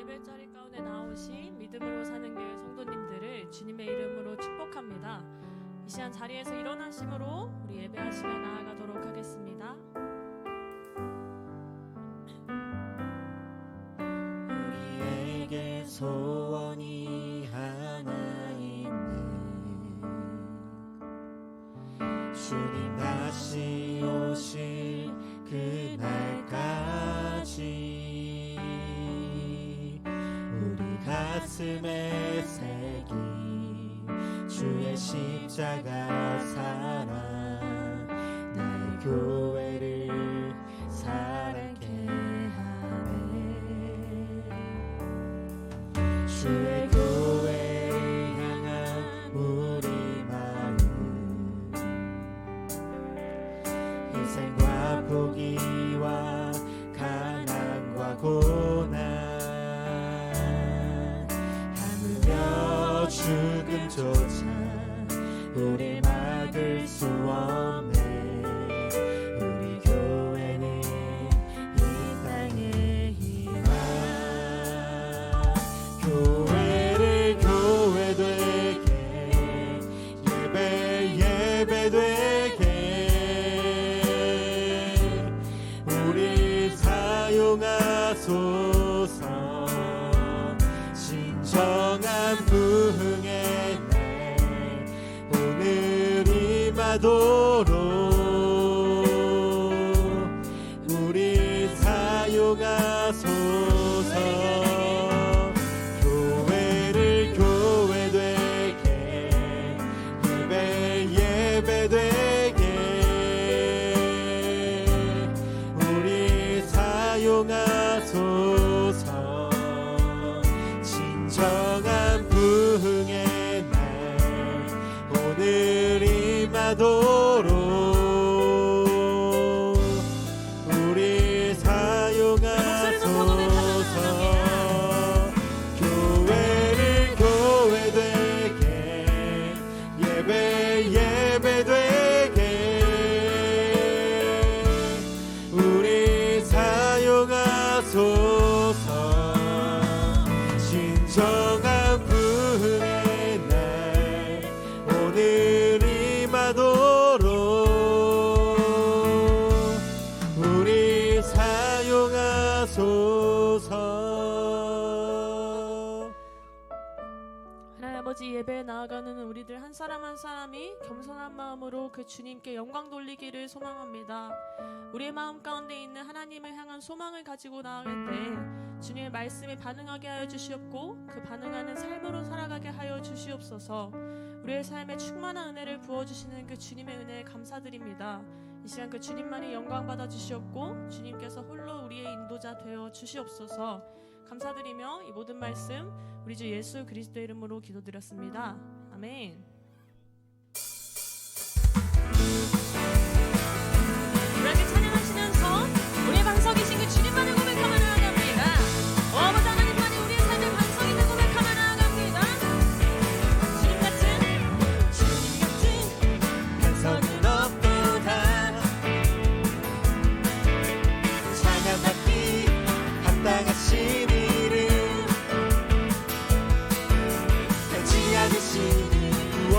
예배자리 가운데 나오신 믿음으로 사는 교회 성도님들을 주님의 이름으로 축복합니다. 이 시간 자리에서 일어나심으로 우리 예배하시며 나아가도록 하겠습니다. 우리에게 소원이 하나 있네. 주님 다시 오실 그날까지 우리 가슴에 새긴 주의 십자가 사랑, 나의 교회를 사랑케 하네. 주의 교회를 향한 우리 마음, 희생과 포기와 가난과 고난, 하물며 죽음조차 우리 막을 수 없네. 우리 교회는 이 땅의 희망, 교회를 교회 되게, 예배 되게 우리 사용하소서. 진정한 부흥의 날 오늘 임하도록 우리 사용하소서. 교회를 교회 되게, 예배 되게 우리 사용하소서. 진정한 부흥의 날 오늘 임하도록 우리 사용하소서. 교회를 교회 되게, 예배 되게 우리 사용하소서. 진정한 부흥의 날 오늘 임하도록 우리 사용하소서. 하나님 아버지, 예배에 나아가는 우리들 한 사람 한 사람이 겸손한 마음으로 그 주님께 영광 돌리기를 소망합니다. 우리의 마음 가운데 있는 하나님을 향한 소망을 가지고 나아갈 때 주님의 말씀에 반응하게 하여 주시옵고 그 반응하는 삶으로 살아가게 하여 주시옵소서. 우리의 삶에 충만한 은혜를 부어주시는 그 주님의 은혜에 감사드립니다. 이 시간 그 주님만이 영광 받아 주시옵고 주님께서 홀로 우리의 인도자 되어 주시옵소서. 감사드리며 이 모든 말씀 우리 주 예수 그리스도의 이름으로 기도드렸습니다. 아멘. 우리에게 찬양하시면서 우리의 반석이신 그 주님만을 고백하며 나아갑니다. 아버지 하나님만이 우리의 삶의 반석임을 고백하며 나아갑니다. 주님 같은 반석은 없도다. 찬양받기 합당하신 이름, 되지 않으시는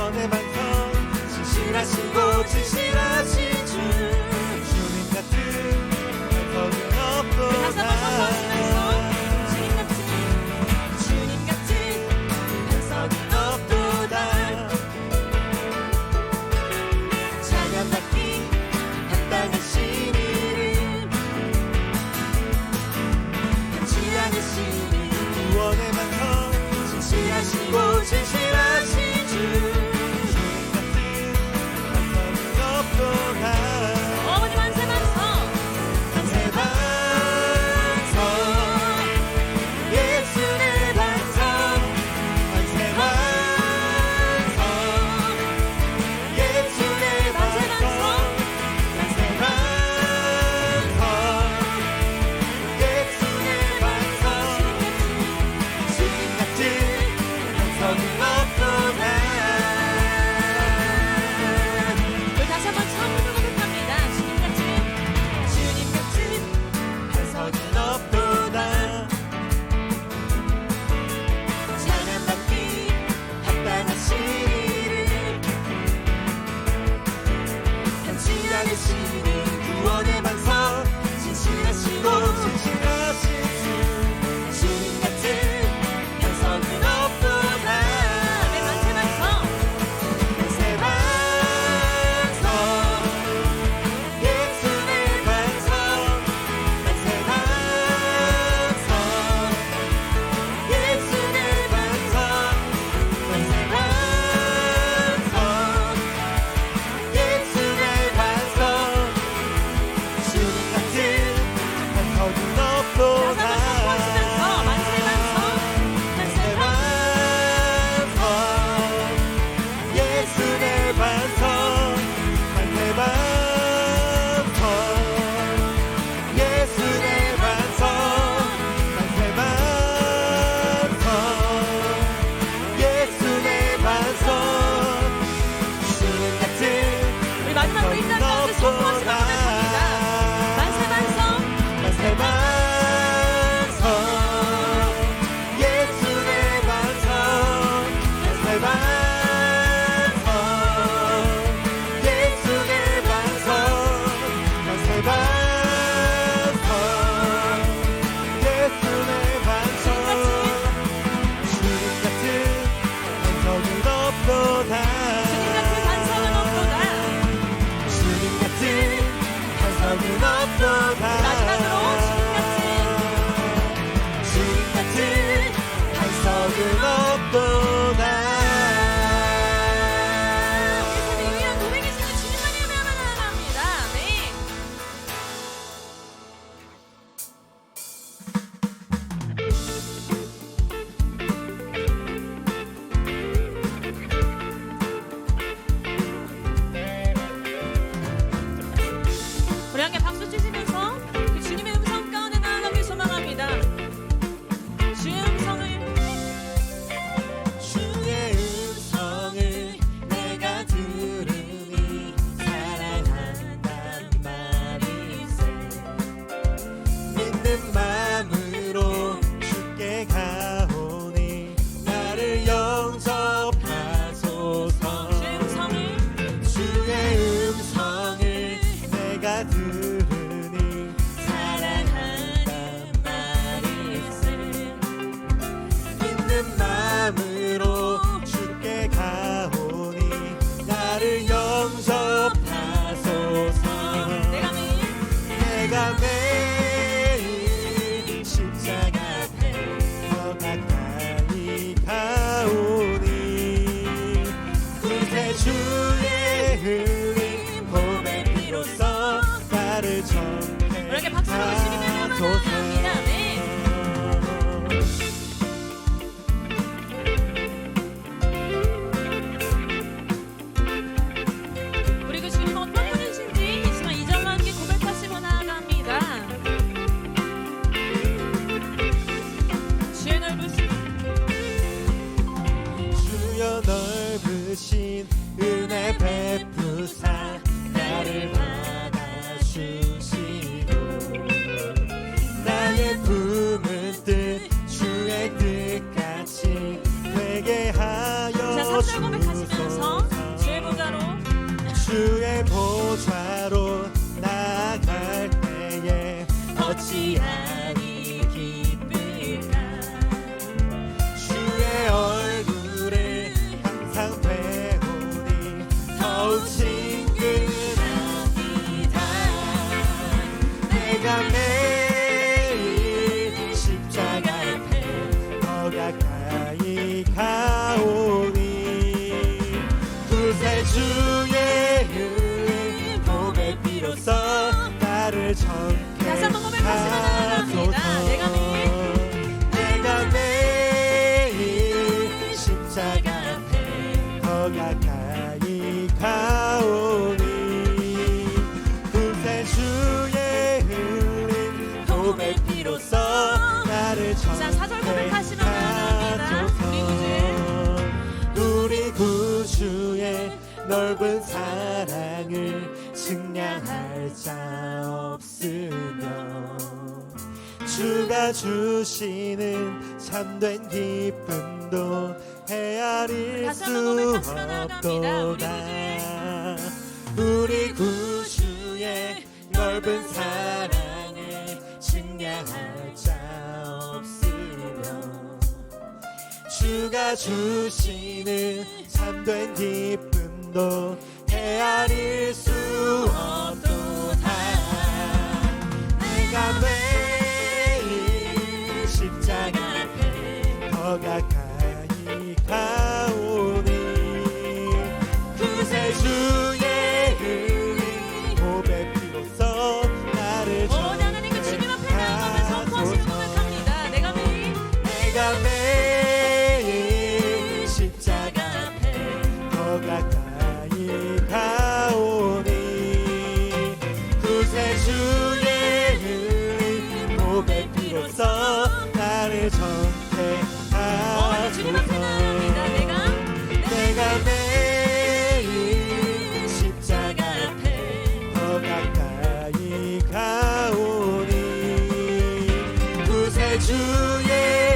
나아갑니다. 네. 우리 그 주님 어떤 분이신지 이 시간 2절과 함께 고백하시고 나아갑니다. 주의 넓으신 주여 넓으신 은혜 베푸사 나를 받아주시고 나의 품은 뜻 주의 뜻같이 되게 하여 자, 3절 고백하시면서 주소서. 주의 보좌로 주의 보좌로 나아갈 때에 어찌하니 기쁠까. 주의 얼굴을 항상 배우니 더욱 친근합니다. 내가 매일 십자가 앞에 더 가까이 가오니 구세주의 흘린 복의 피로써 나를 정케 다시 한번 고백하시면 나아갑니다. 내가 매일 십자가 앞에 더 가까이 가오니 구세주의 흘린 복의 피로써 나를 자, 4절 고백하시면 나아갑니다. 우리 구주의 넓은 사랑을 측량할 자 없으며 주가 주시는 참된 기쁨도 헤아릴 다시 수 한번 고백하시면 나아갑니다. 없도다. 우리 구주의 넓은 사랑을 측량할 자 없으며 주가 주시는 참된 기쁨도 헤아릴 수 없도다. 내가 매일 십자가 앞에 더 가까이 가오니 구세주의 흘린 복의 피로써 나를 하나님 그 주님 앞에 나아가며 선포하시고 고백합니다. 내가 매일 십자가 앞에 더 가까이 가오니 구세주의 흘린 복의 피로써 나를 정케 주님 앞에 나아갑니다. 내가 매일 십자가 앞에 더 가까이 가오니 구세주의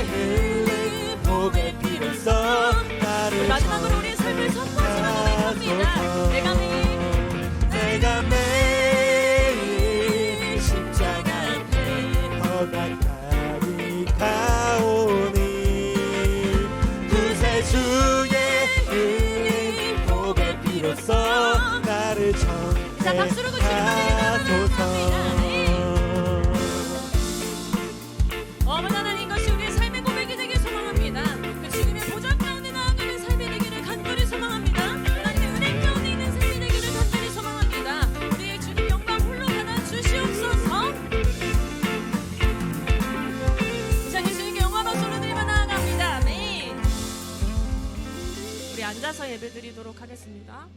흘린 복의 피로써 나를 마지막으로 우리의 삶을 선포하시며 고백합니다. 내가 매일 십자가 앞에 더 가까이 가오니 구세주의 흘린 복의 피로써 나를 정케 자, 박수로 그 주님만을 나아갑니다. 네. 어머나 하나님 것이 우리의 삶의 고백이 되길 소망합니다. 그 주님의 보좌 가운데 나아가는 삶이 되기를 간절히 소망합니다. 하나님의 은혜 가운데 있는 삶이 되기를 간절히 소망합니다. 우리의 주님 영광 홀로 받아 주시옵소서. 자, 예수님께 영광을 소리들며 나아갑니다. 아멘. 우리 앉아서 예배드리도록 하겠습니다.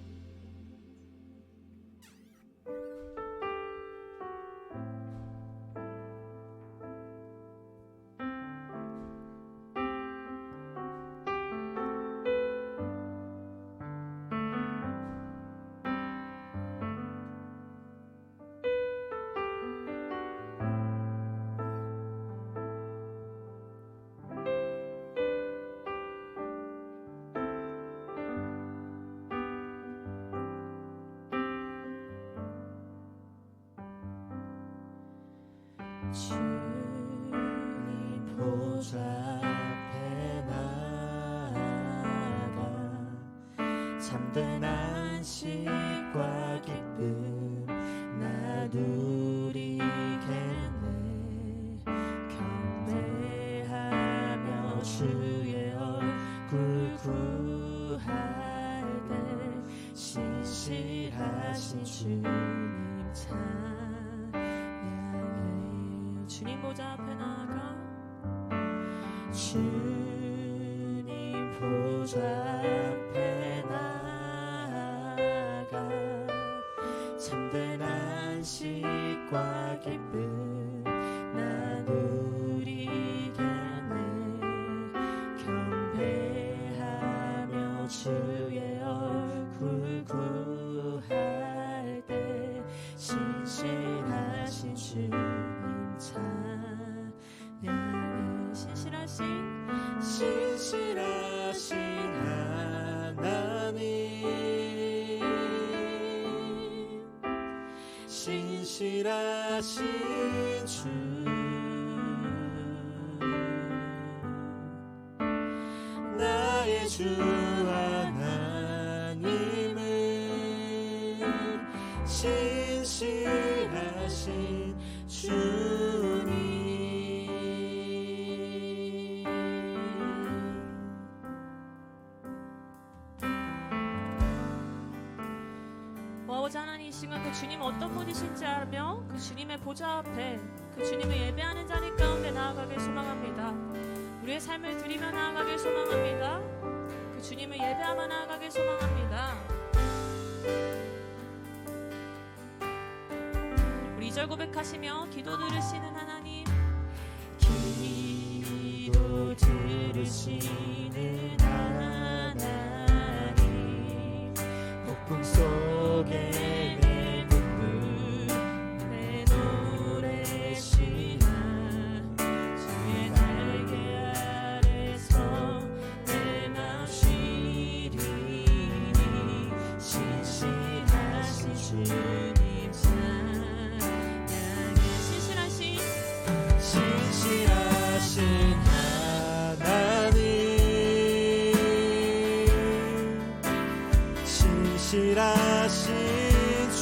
주님 보좌 앞에 나아가 참된 안식과 기쁨 나누리겠네. 경배하며 주의 얼굴 구할 때 신실하신 주님 찬양해 주님 보좌 앞에 나아가 주님 보좌 앞에 나아가 참된 안식과 기쁨 나누리겠네. 경배하며 주의 얼굴 구할 때 신실하신 주님 찬양해. 신실하신 하나님, 신실하신 주, 나의 주 하나님은 신실하신 주님. 모아보자 하나님, 이 시간 그 주님 어떤 분이신지 알며 그 주님의 보좌 앞에 그 주님을 예배하는 자리 가운데 나아가길 소망합니다. 우리의 삶을 드리며 나아가길 소망합니다. 그 주님을 예배하며 나아가길 소망합니다. 우리 2절 고백하시며 기도 들으시는 하나님, 기도 들으시는 하나님, 폭풍 속에 내 눈물 내 노래 시나 주의 날개 아래서 내 맘 쉬리니 신실하신 주님 찬양해. 신실하신 하나님, 신실하신 주,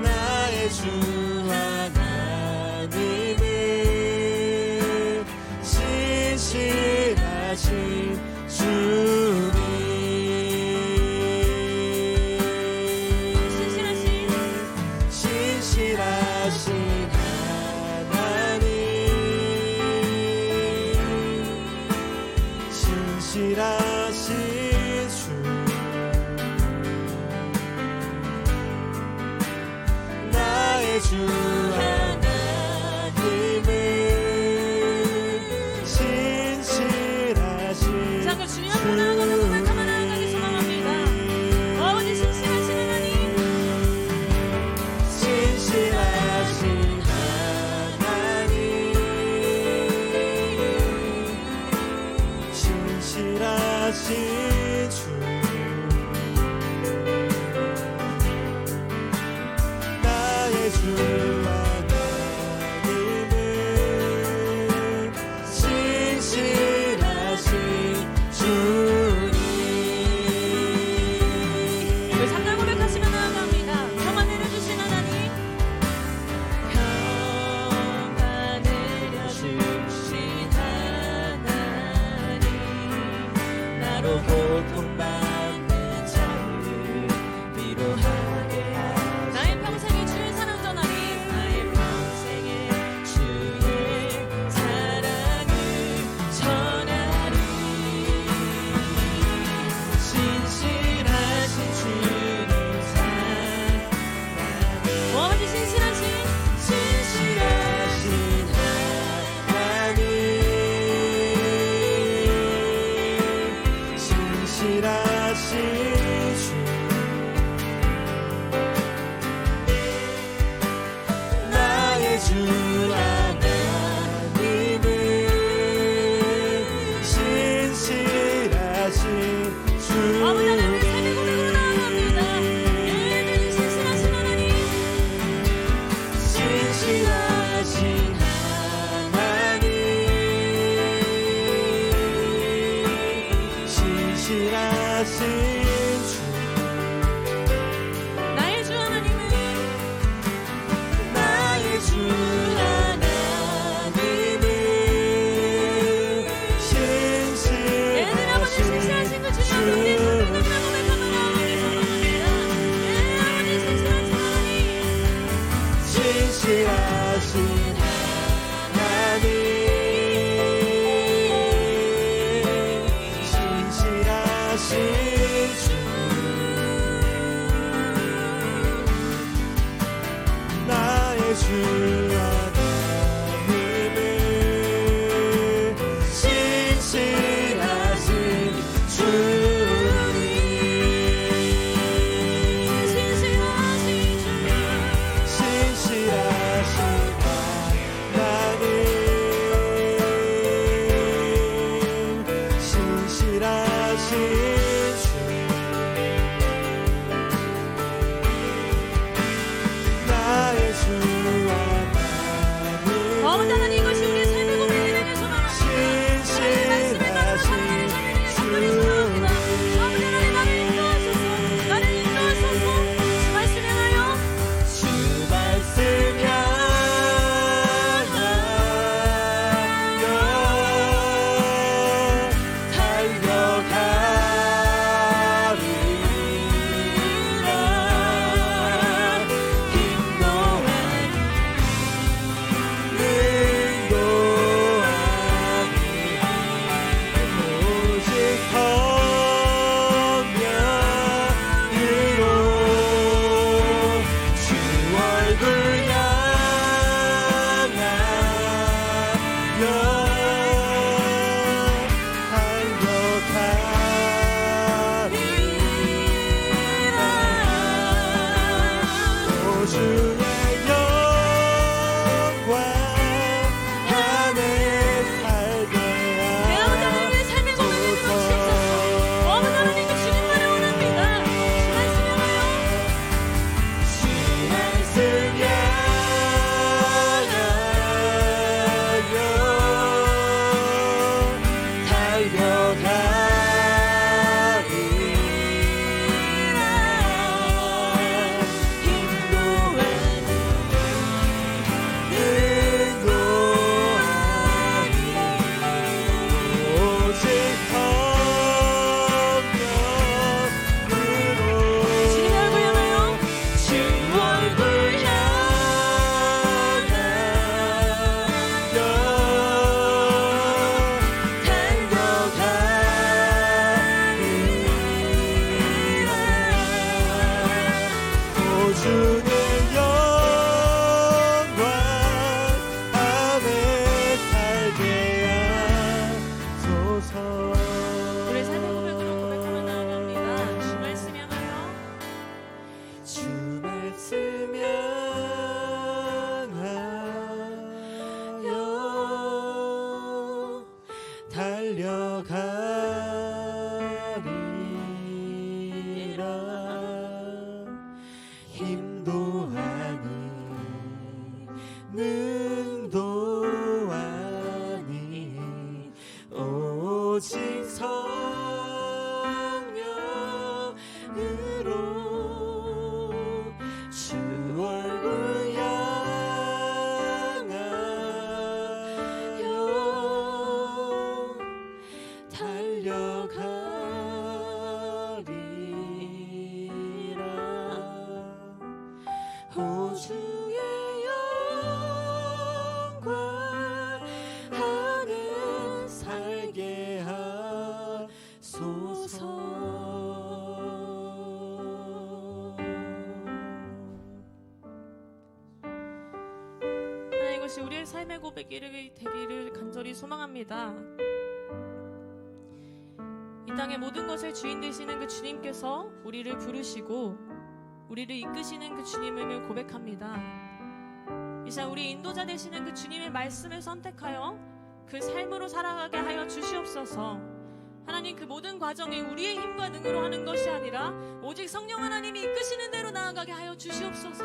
나의 주 하나님은 신실하신 주님, 신실하신 하나님, 신실하신 주, 나의 주 하나님은 신실하신 자, 그 주님 앞에 나아가며 고백하며 나아가길 소망합니다. 아버지 신실하신 하나님, 신실하신 하나님, 신실하신 주, 나의 주 하나님은 신실하신 주님. 우리 3절 고백하시며 나아갑니다. 평안 내려주신 하나님, 평안 내려주신 하나님, 나로 고통받는 자를 위로하게 하소서. 나의 평생에 주의 사랑 전하리 이것이 우리의 삶의 고백이 되기를 간절히 소망합니다. 이 땅의 모든 것을 주인 되시는 그 주님께서 우리를 부르시고 우리를 이끄시는 그 주님을 고백합니다. 이 시간 우리 인도자 되시는 그 주님의 말씀을 선택하여 그 삶으로 살아가게 하여 주시옵소서. 하나님, 그 모든 과정이 우리의 힘과 능으로 하는 것이 아니라 오직 성령 하나님이 이끄시는 대로 나아가게 하여 주시옵소서.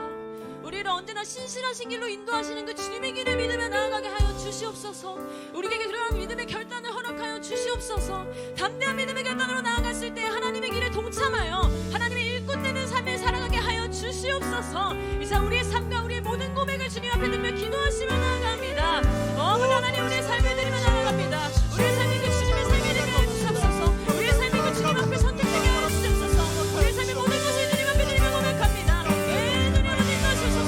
우리를 언제나 신실하신 길로 인도하시는 그 주님의 길을 믿으며 나아가게 하여 주시옵소서. 우리에게 그러한 믿음의 결단을 허락하여 주시옵소서. 담대한 믿음의 결단으로 나아갔을 때 하나님의 길에 동참하여 하나님의 일꾼되는 삶을 살아가게 하여 주시옵소서. 이제 우리의 삶과 우리의 모든 고백을 주님 앞에 들며 기도하시며 나아갑니다. 어머니 하나님, 우리의 삶을 드리며 나아갑니다. 우리의 삶이 그 주님의 삶이 되게 주옵소서. 우리의 삶이 그 주님 앞에 선택되게 하여 주옵소서. 우리의 삶의 모든 것을 주님 앞에 드리며 고백합니다. 예, 주님 아버지 인도하소서.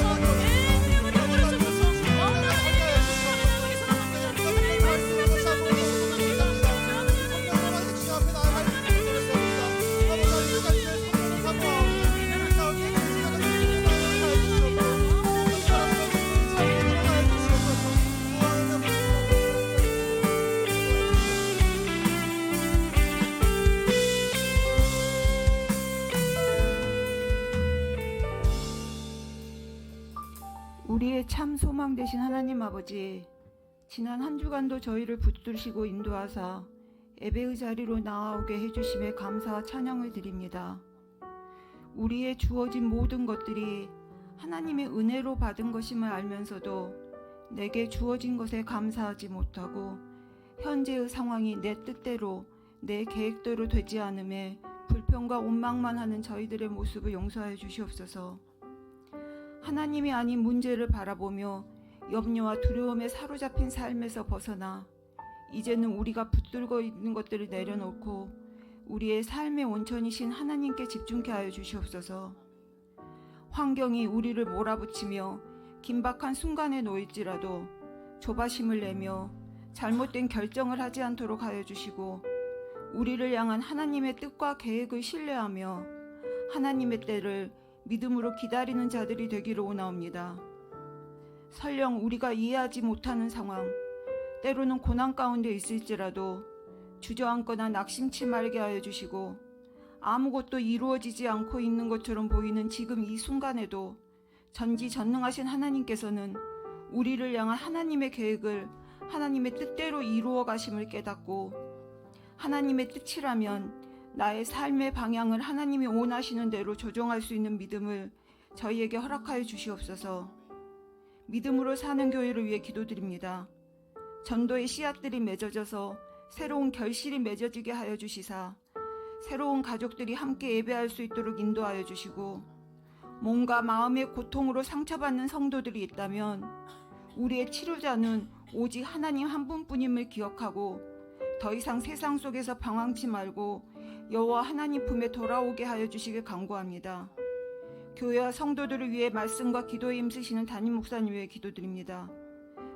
예, 주님 아버지 인도하소서. 어머니 하나님, 하나님의 사랑합니다. 하나님의 말씀을 나누기 소망합니다. 하나님 주님 앞에 나아갈 수 있는 것을 소원합니다. 아버지 이 시간 주의 성령을 사모하오니 우리 가운데 이 시간을 주님께 나아갈 수 있도록 우리의 참 소망 되신 하나님 아버지, 지난 한 주간도 저희를 붙드시고 인도하사 예배의 자리로 나아오게 해주심에 감사와 찬양을 드립니다. 우리의 주어진 모든 것들이 하나님의 은혜로 받은 것임을 알면서도 내게 주어진 것에 감사하지 못하고 현재의 상황이 내 뜻대로 내 계획대로 되지 않음에 불평과 원망만 하는 저희들의 모습을 용서하여 주시옵소서. 하나님이 아닌 문제를 바라보며 염려와 두려움에 사로잡힌 삶에서 벗어나 이제는 우리가 붙들고 있는 것들을 내려놓고 우리의 삶의 온천이신 하나님께 집중케 하여 주시옵소서. 환경이 우리를 몰아붙이며 긴박한 순간에 놓일지라도 조바심을 내며 잘못된 결정을 하지 않도록 하여 주시고 우리를 향한 하나님의 뜻과 계획을 신뢰하며 하나님의 때를 믿음으로 기다리는 자들이 되기를 원하옵니다. 설령 우리가 이해하지 못하는 상황, 때로는 고난 가운데 있을지라도 주저앉거나 낙심치 말게 하여 주시고 아무것도 이루어지지 않고 있는 것처럼 보이는 지금 이 순간에도 전지전능하신 하나님께서는 우리를 향한 하나님의 계획을 하나님의 뜻대로 이루어 가심을 깨닫고 하나님의 뜻이라면 나의 삶의 방향을 하나님이 원하시는 대로 조정할 수 있는 믿음을 저희에게 허락하여 주시옵소서. 믿음으로 사는 교회를 위해 기도드립니다. 전도의 씨앗들이 맺어져서 새로운 결실이 맺어지게 하여 주시사 새로운 가족들이 함께 예배할 수 있도록 인도하여 주시고 몸과 마음의 고통으로 상처받는 성도들이 있다면 우리의 치료자는 오직 하나님 한 분뿐임을 기억하고 더 이상 세상 속에서 방황치 말고 여호와 하나님 품에 돌아오게 하여 주시길 간구합니다. 교회와 성도들을 위해 말씀과 기도에 힘쓰시는 담임 목사님 위해 기도드립니다.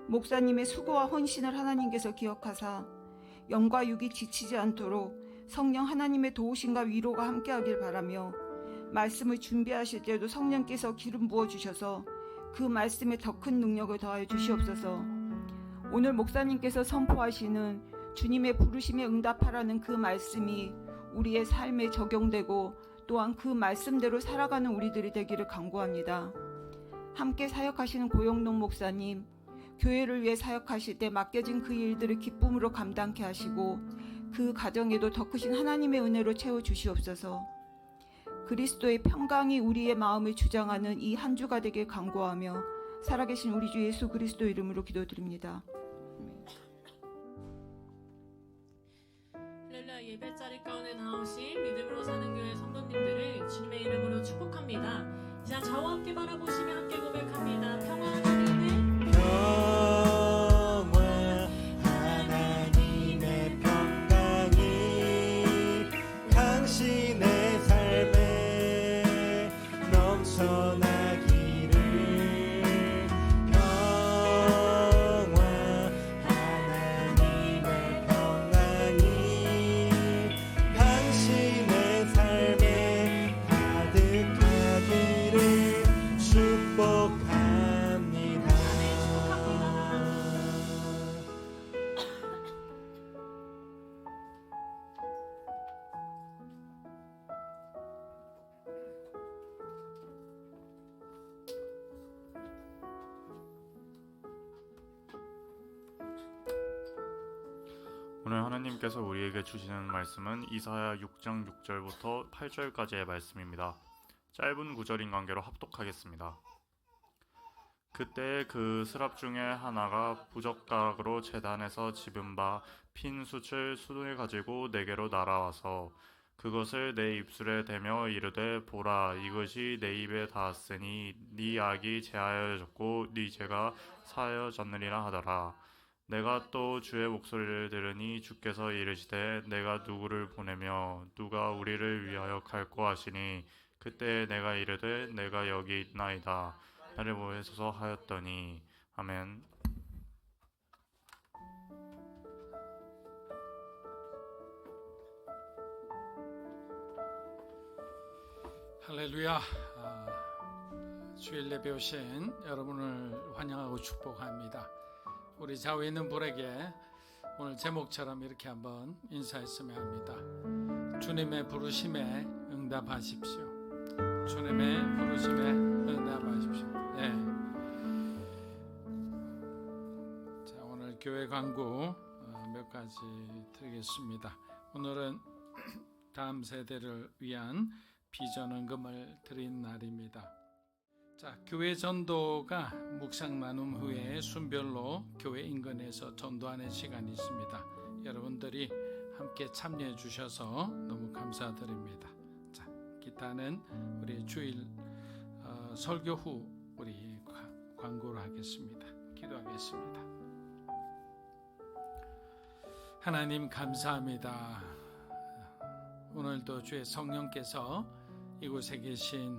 목사님의 수고와 헌신을 하나님께서 기억하사 영과 육이 지치지 않도록 성령 하나님의 도우심과 위로가 함께하길 바라며 말씀을 준비하실 때도 성령께서 기름 부어주셔서 그 말씀에 더 큰 능력을 더하여 주시옵소서. 오늘 목사님께서 선포하시는 주님의 부르심에 응답하라는 그 말씀이 우리의 삶에 적용되고 또한 그 말씀대로 살아가는 우리들이 되기를 간구합니다. 함께 사역하시는 고영동 목사님, 교회를 위해 사역하실 때 맡겨진 그 일들을 기쁨으로 감당케 하시고 그 가정에도 더 크신 하나님의 은혜로 채워주시옵소서. 그리스도의 평강이 우리의 마음을 주장하는 이 한 주가 되길 간구하며 살아계신 우리 주 예수 그리스도 이름으로 기도드립니다. 할렐루야. 예배자리 가운데 나오신 믿음으로 사는 교회 성도님들을 주님의 이름으로 축복합니다. 이 시간 저와 함께 바라보시며 함께 고백합니다. 평화 하나님의 평화 하나님의 평강이 당신의 삶에 넘쳐나기를 평화 하나님의 평강이 당신의 삶에 가득하기를 축복합니다. 오늘 하나님께서 우리에게 주시는 말씀은 이사야 6장 6절부터 8절까지의 말씀입니다. 짧은 구절인 관계로 합독하겠습니다. 그때 그 스랍 중에 하나가 부젓가락으로 제단에서 집은 바 핀 숯을 손에 가지고 내게로 날아와서 그것을 내 입술에 대며 이르되 보라 이것이 내 입에 닿았으니 네 악이 제하여졌고 네 죄가 사하여졌느니라 하더라. 내가 또 주의 목소리를 들으니 주께서 이르시되 내가 누구를 보내며 누가 우리를 위하여 갈고 하시니 그때 내가 이르되 내가 여기 있나이다 나를 보내소서 하였더니 아멘. 할렐루야. 주일 예배 오신 여러분을 환영하고 축복합니다. 우리 좌우에 있는 분에게 오늘 제목처럼 이렇게 한번 인사했으면 합니다. 주님의 부르심에 응답하십시오. 주님의 부르심에 응답하십시오. 네. 교회 광고 몇 가지 드리겠습니다. 오늘은 다음 세대를 위한 비전 헌금을 드린 날입니다. 자, 교회 전도가 묵상 나눔 후에 순별로 교회 인근에서 전도하는 시간이 있습니다. 여러분들이 함께 참여해 주셔서 너무 감사드립니다. 자, 기타는 우리 주일 설교 후 우리 광고를 하겠습니다. 기도하겠습니다. 하나님 감사합니다. 오늘도 주의 성령께서 이곳에 계신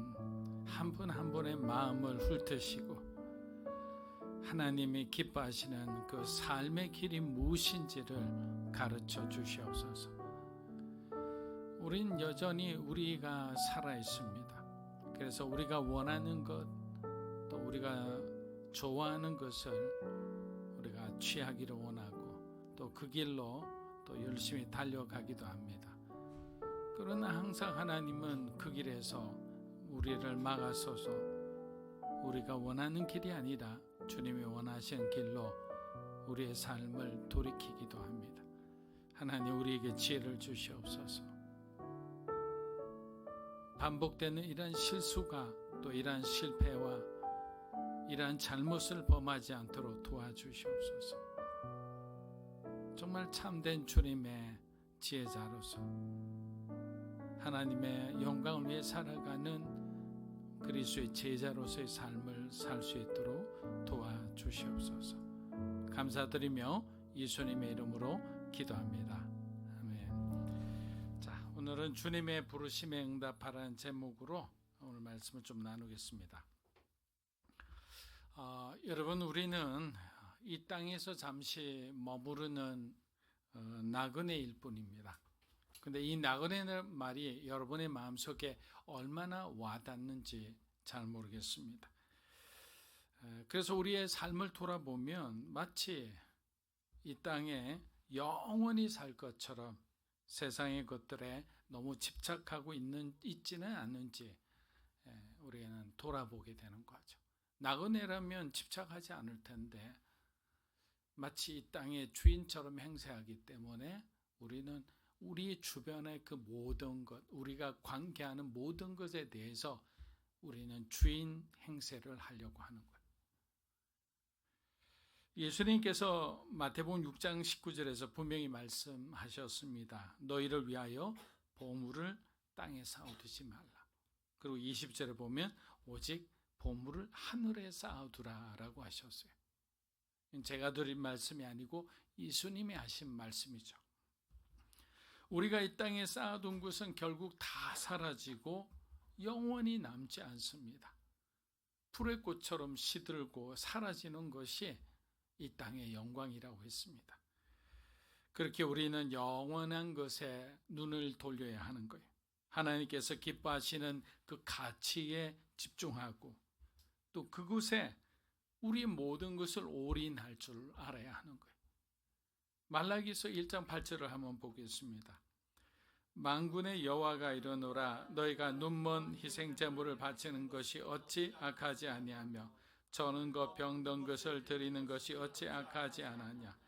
한 분 한 분의 마음을 훑으시고 하나님이 기뻐하시는 그 삶의 길이 무엇인지를 가르쳐 주시옵소서. 우린 여전히 우리가 살아 있습니다. 그래서 우리가 원하는 것, 또 우리가 좋아하는 것을 우리가 취하기를 원하고 또 그 길로 또 열심히 달려가기도 합니다. 그러나 항상 하나님은 그 길에서 우리를 막아서서 우리가 원하는 길이 아니라 주님이 원하시는 길로 우리의 삶을 돌이키기도 합니다. 하나님 우리에게 지혜를 주시옵소서. 반복되는 이런 실수가 또 이런 실패와 이러한 잘못을 범하지 않도록 도와주시옵소서. 정말 참된 주님의 지혜자로서 하나님의 영광을 위해 살아가는 그리스도의 제자로서의 삶을 살 수 있도록 도와주시옵소서. 감사드리며 예수님의 이름으로 기도합니다. 아멘. 자, 오늘은 주님의 부르심에 응답하라는 제목으로 오늘 말씀을 좀 나누겠습니다. 여러분, 우리는 이 땅에서 잠시 머무르는 나그네일 뿐입니다. 근데 이 나그네라는 말이 여러분의 마음속에 얼마나 와닿는지 잘 모르겠습니다. 그래서 우리의 삶을 돌아보면 마치 이 땅에 영원히 살 것처럼 세상의 것들에 너무 집착하고 있지는 않은지 우리는 돌아보게 되는 거죠. 나그네라면 집착하지 않을 텐데 마치 이 땅의 주인처럼 행세하기 때문에 우리는 우리 주변의 그 모든 것, 우리가 관계하는 모든 것에 대해서 우리는 주인 행세를 하려고 하는 거예요. 예수님께서 마태복음 6장 19절에서 분명히 말씀하셨습니다. 너희를 위하여 보물을 땅에 쌓아두지 말라. 그리고 20절에 보면 오직 보물을 하늘에 쌓아두라 라고 하셨어요. 제가 드린 말씀이 아니고 예수님이 하신 말씀이죠. 우리가 이 땅에 쌓아둔 것은 결국 다 사라지고 영원히 남지 않습니다. 풀의 꽃처럼 시들고 사라지는 것이 이 땅의 영광이라고 했습니다. 그렇게 우리는 영원한 것에 눈을 돌려야 하는 거예요. 하나님께서 기뻐하시는 그 가치에 집중하고 또 그곳에 우리 모든 것을 올인할 줄 알아야 하는 거예요. 말라기서 1장 8절을 한번 보겠습니다. 만군의 여호와가 이르노라 너희가 눈먼 희생제물을 바치는 것이 어찌 악하지 아니하며 저는 것 병든 것을 드리는 것이 어찌 악하지 않았냐.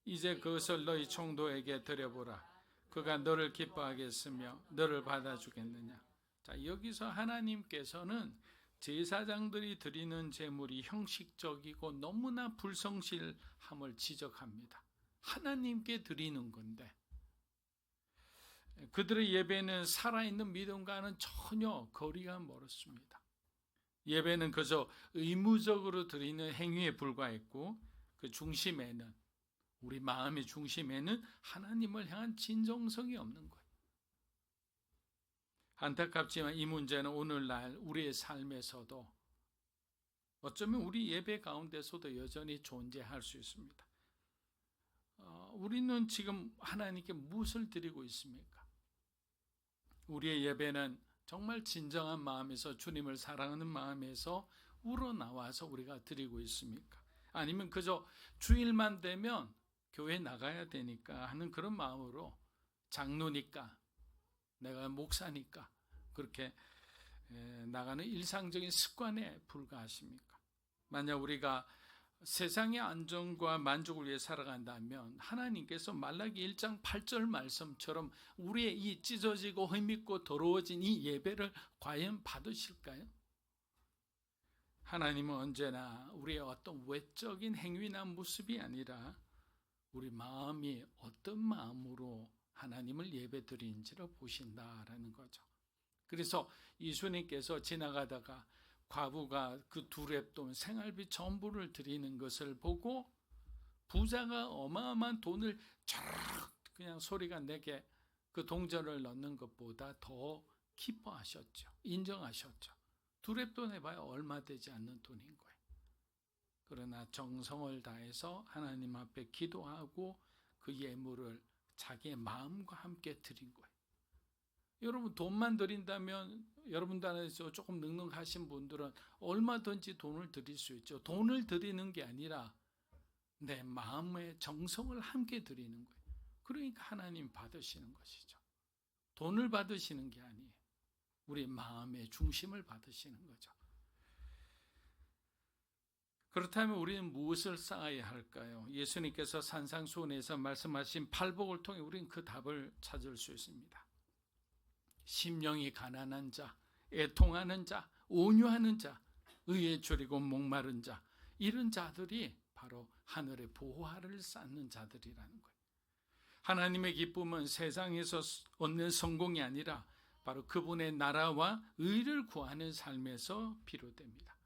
이제 그것을 너희 총독에게 드려보라. 그가 너를 기뻐하겠으며 너를 받아주겠느냐. 자, 여기서 하나님께서는 제사장들이 드리는 제물이 형식적이고 너무나 불성실함을 지적합니다. 하나님께 드리는 건데 그들의 예배는 살아있는 믿음과는 전혀 거리가 멀었습니다. 예배는 그저 의무적으로 드리는 행위에 불과했고 그 중심에는 우리 마음의 중심에는 하나님을 향한 진정성이 없는 거예요. 안타깝지만 이 문제는 오늘날 우리의 삶에서도 어쩌면 우리 예배 가운데서도 여전히 존재할 수 있습니다. 우리는 지금 하나님께 무엇을 드리고 있습니까? 우리의 예배는 정말 진정한 마음에서 주님을 사랑하는 마음에서 우러나와서 우리가 드리고 있습니까? 아니면 그저 주일만 되면 교회 나가야 되니까 하는 그런 마음으로 장로니까 내가 목사니까 그렇게 나가는 일상적인 습관에 불과하십니까? 만약 우리가 세상의 안정과 만족을 위해 살아간다면 하나님께서 말라기 1장 8절 말씀처럼 우리의 이 찢어지고 흠있고 더러워진 이 예배를 과연 받으실까요? 하나님은 언제나 우리의 어떤 외적인 행위나 모습이 아니라 우리 마음이 어떤 마음으로 하나님을 예배드리는지를 보신다라는 거죠. 그래서 예수님께서 지나가다가 과부가 그 두 렙돈 생활비 전부를 드리는 것을 보고 부자가 어마어마한 돈을 쫙 그냥 소리가 내게 그 동전을 넣는 것보다 더 기뻐하셨죠. 인정하셨죠. 두 렙돈 해봐야 얼마 되지 않는 돈인 거예요. 그러나 정성을 다해서 하나님 앞에 기도하고 그 예물을 자기의 마음과 함께 드린 거예요. 여러분 돈만 드린다면 여러분들 안에서 조금 넉넉하신 분들은 얼마든지 돈을 드릴 수 있죠. 돈을 드리는 게 아니라 내 마음의 정성을 함께 드리는 거예요. 그러니까 하나님 받으시는 것이죠. 돈을 받으시는 게 아니에요. 우리 마음의 중심을 받으시는 거죠. 그렇다면 우리는 무엇을 쌓아야 할까요? 예수님께서 산상수훈에서 말씀하신 팔복을 통해 우리는 그 답을 찾을 수 있습니다. 심령이 가난한 자, 애통하는 자, 온유하는 자, 의에 줄이고 목마른 자, 이런 자들이 바로 하늘의 보화를 쌓는 자들이라는 거예요. 하나님의 기쁨은 세상에서 얻는 성공이 아니라 바로 그분의 나라와 의를 구하는 삶에서 비롯됩니다.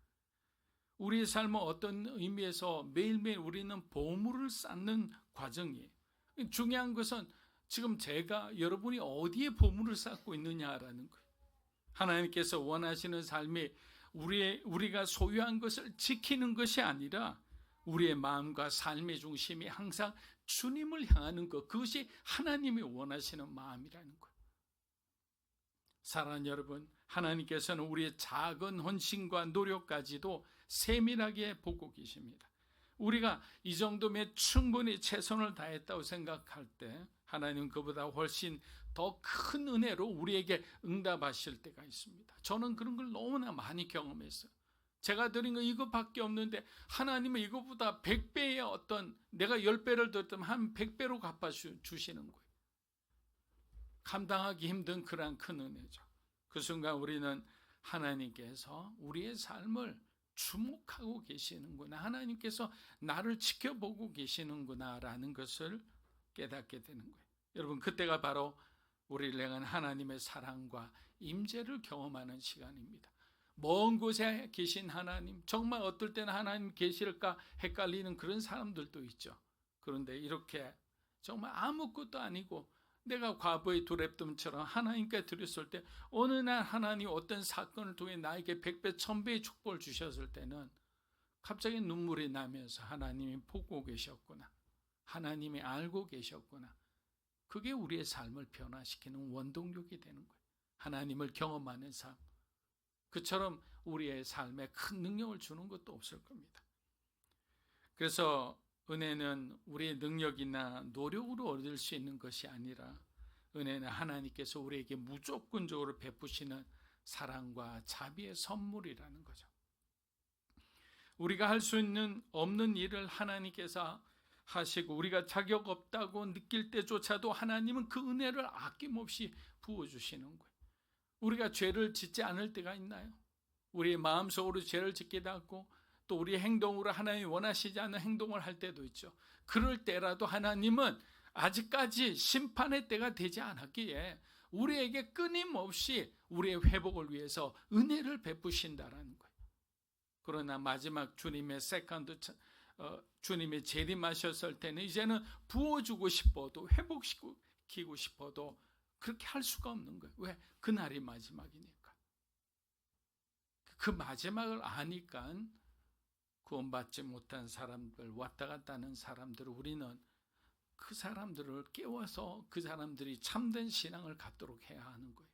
우리의 삶은 어떤 의미에서 매일매일 우리는 보물을 쌓는 과정이에요. 중요한 것은 지금 제가 여러분이 어디에 보물을 쌓고 있느냐라는 거예요. 하나님께서 원하시는 삶이 우리가 소유한 것을 지키는 것이 아니라 우리의 마음과 삶의 중심이 항상 주님을 향하는 것, 그것이 하나님이 원하시는 마음이라는 거예요. 사랑하는 여러분, 하나님께서는 우리의 작은 헌신과 노력까지도 세밀하게 보고 계십니다. 우리가 이 정도면 충분히 최선을 다했다고 생각할 때 하나님은 그보다 훨씬 더 큰 은혜로 우리에게 응답하실 때가 있습니다. 저는 그런 걸 너무나 많이 경험했어요. 제가 드린 건 이것밖에 없는데 하나님은 이것보다 100배의 어떤 내가 10배를 드렸다면 한 100배로 갚아주시는 거예요. 감당하기 힘든 그러한 큰 은혜죠. 그 순간 우리는 하나님께서 우리의 삶을 주목하고 계시는구나, 하나님께서 나를 지켜보고 계시는구나 라는 것을 깨닫게 되는 거예요. 여러분, 그때가 바로 우리를 향한 하나님의 사랑과 임재를 경험하는 시간입니다. 먼 곳에 계신 하나님, 정말 어떨 때는 하나님 계실까 헷갈리는 그런 사람들도 있죠. 그런데 이렇게 정말 아무것도 아니고 내가 과부의 두 렙돈처럼 하나님께 드렸을 때 어느 날 하나님 어떤 사건을 통해 나에게 100배, 1000배의 축복을 주셨을 때는 갑자기 눈물이 나면서 하나님이 보고 계셨구나, 하나님이 알고 계셨구나, 그게 우리의 삶을 변화시키는 원동력이 되는 거예요. 하나님을 경험하는 삶, 그처럼 우리의 삶에 큰 능력을 주는 것도 없을 겁니다. 그래서 은혜는 우리의 능력이나 노력으로 얻을 수 있는 것이 아니라 은혜는 하나님께서 우리에게 무조건적으로 베푸시는 사랑과 자비의 선물이라는 거죠. 우리가 할 수 있는 없는 일을 하나님께서 하시고 우리가 자격 없다고 느낄 때조차도 하나님은 그 은혜를 아낌없이 부어주시는 거예요. 우리가 죄를 짓지 않을 때가 있나요? 우리의 마음속으로 죄를 짓기도 하고 또 우리의 행동으로 하나님이 원하시지 않는 행동을 할 때도 있죠. 그럴 때라도 하나님은 아직까지 심판의 때가 되지 않았기에 우리에게 끊임없이 우리의 회복을 위해서 은혜를 베푸신다라는 거예요. 그러나 마지막 주님의 주님의 재림하셨을 때는 이제는 부어주고 싶어도 회복시키고 싶어도 그렇게 할 수가 없는 거예요. 왜? 그날이 마지막이니까. 그 마지막을 아니까 구원받지 못한 사람들, 왔다 갔다 하는 사람들을 우리는 그 사람들을 깨워서 그 사람들이 참된 신앙을 갖도록 해야 하는 거예요.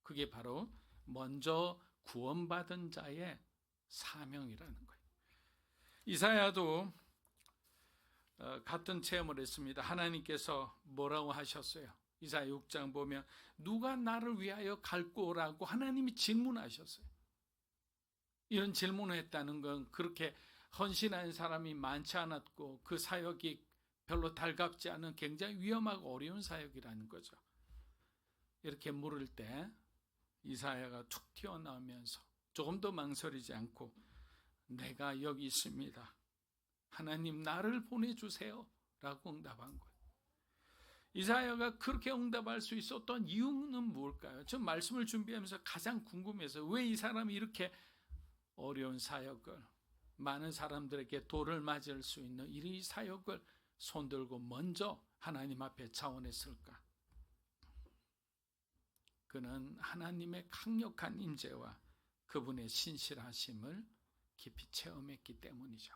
그게 바로 먼저 구원받은 자의 사명이라는 거예요. 이사야도 같은 체험을 했습니다. 하나님께서 뭐라고 하셨어요? 이사야 6장 보면 누가 나를 위하여 갈 거라고 하나님이 질문하셨어요. 이런 질문을 했다는 건 그렇게 헌신하는 사람이 많지 않았고 그 사역이 별로 달갑지 않은 굉장히 위험하고 어려운 사역이라는 거죠. 이렇게 물을 때 이사야가 툭 튀어나오면서 조금도 망설이지 않고 내가 여기 있습니다. 하나님 나를 보내주세요 라고 응답한 거예요. 이사야가 그렇게 응답할 수 있었던 이유는 무엇일까요? 저 말씀을 준비하면서 가장 궁금해서 왜 이 사람이 이렇게 어려운 사역을, 많은 사람들에게 돌을 맞을 수 있는 이 사역을 손들고 먼저 하나님 앞에 자원했을까? 그는 하나님의 강력한 임재와 그분의 신실하심을 깊이 체험했기 때문이죠.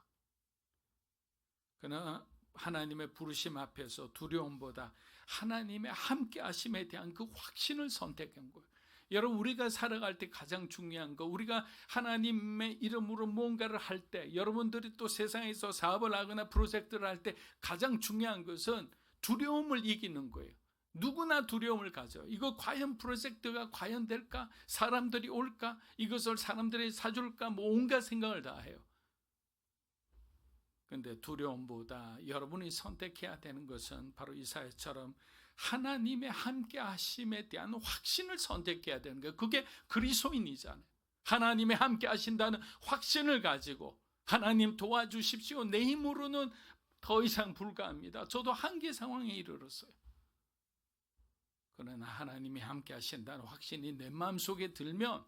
그는 하나님의 부르심 앞에서 두려움보다 하나님의 함께하심에 대한 그 확신을 선택한 거예요. 여러분, 우리가 살아갈 때 가장 중요한 거, 우리가 하나님의 이름으로 뭔가를 할 때, 여러분들이 또 세상에서 사업을 하거나 프로젝트를 할 때 가장 중요한 것은 두려움을 이기는 거예요. 누구나 두려움을 가져. 이거 과연 프로젝트가 과연 될까? 사람들이 올까? 이것을 사람들이 사줄까? 뭐 온갖 생각을 다 해요. 근데 두려움보다 여러분이 선택해야 되는 것은 바로 이사야처럼 하나님의 함께 하심에 대한 확신을 선택해야 되는 거예요. 그게 그리스도인이잖아요. 하나님의 함께 하신다는 확신을 가지고 하나님 도와주십시오. 내 힘으로는 더 이상 불가합니다. 저도 한계 상황에 이르렀어요. 그러나 하나님이 함께 하신다는 확신이 내 마음속에 들면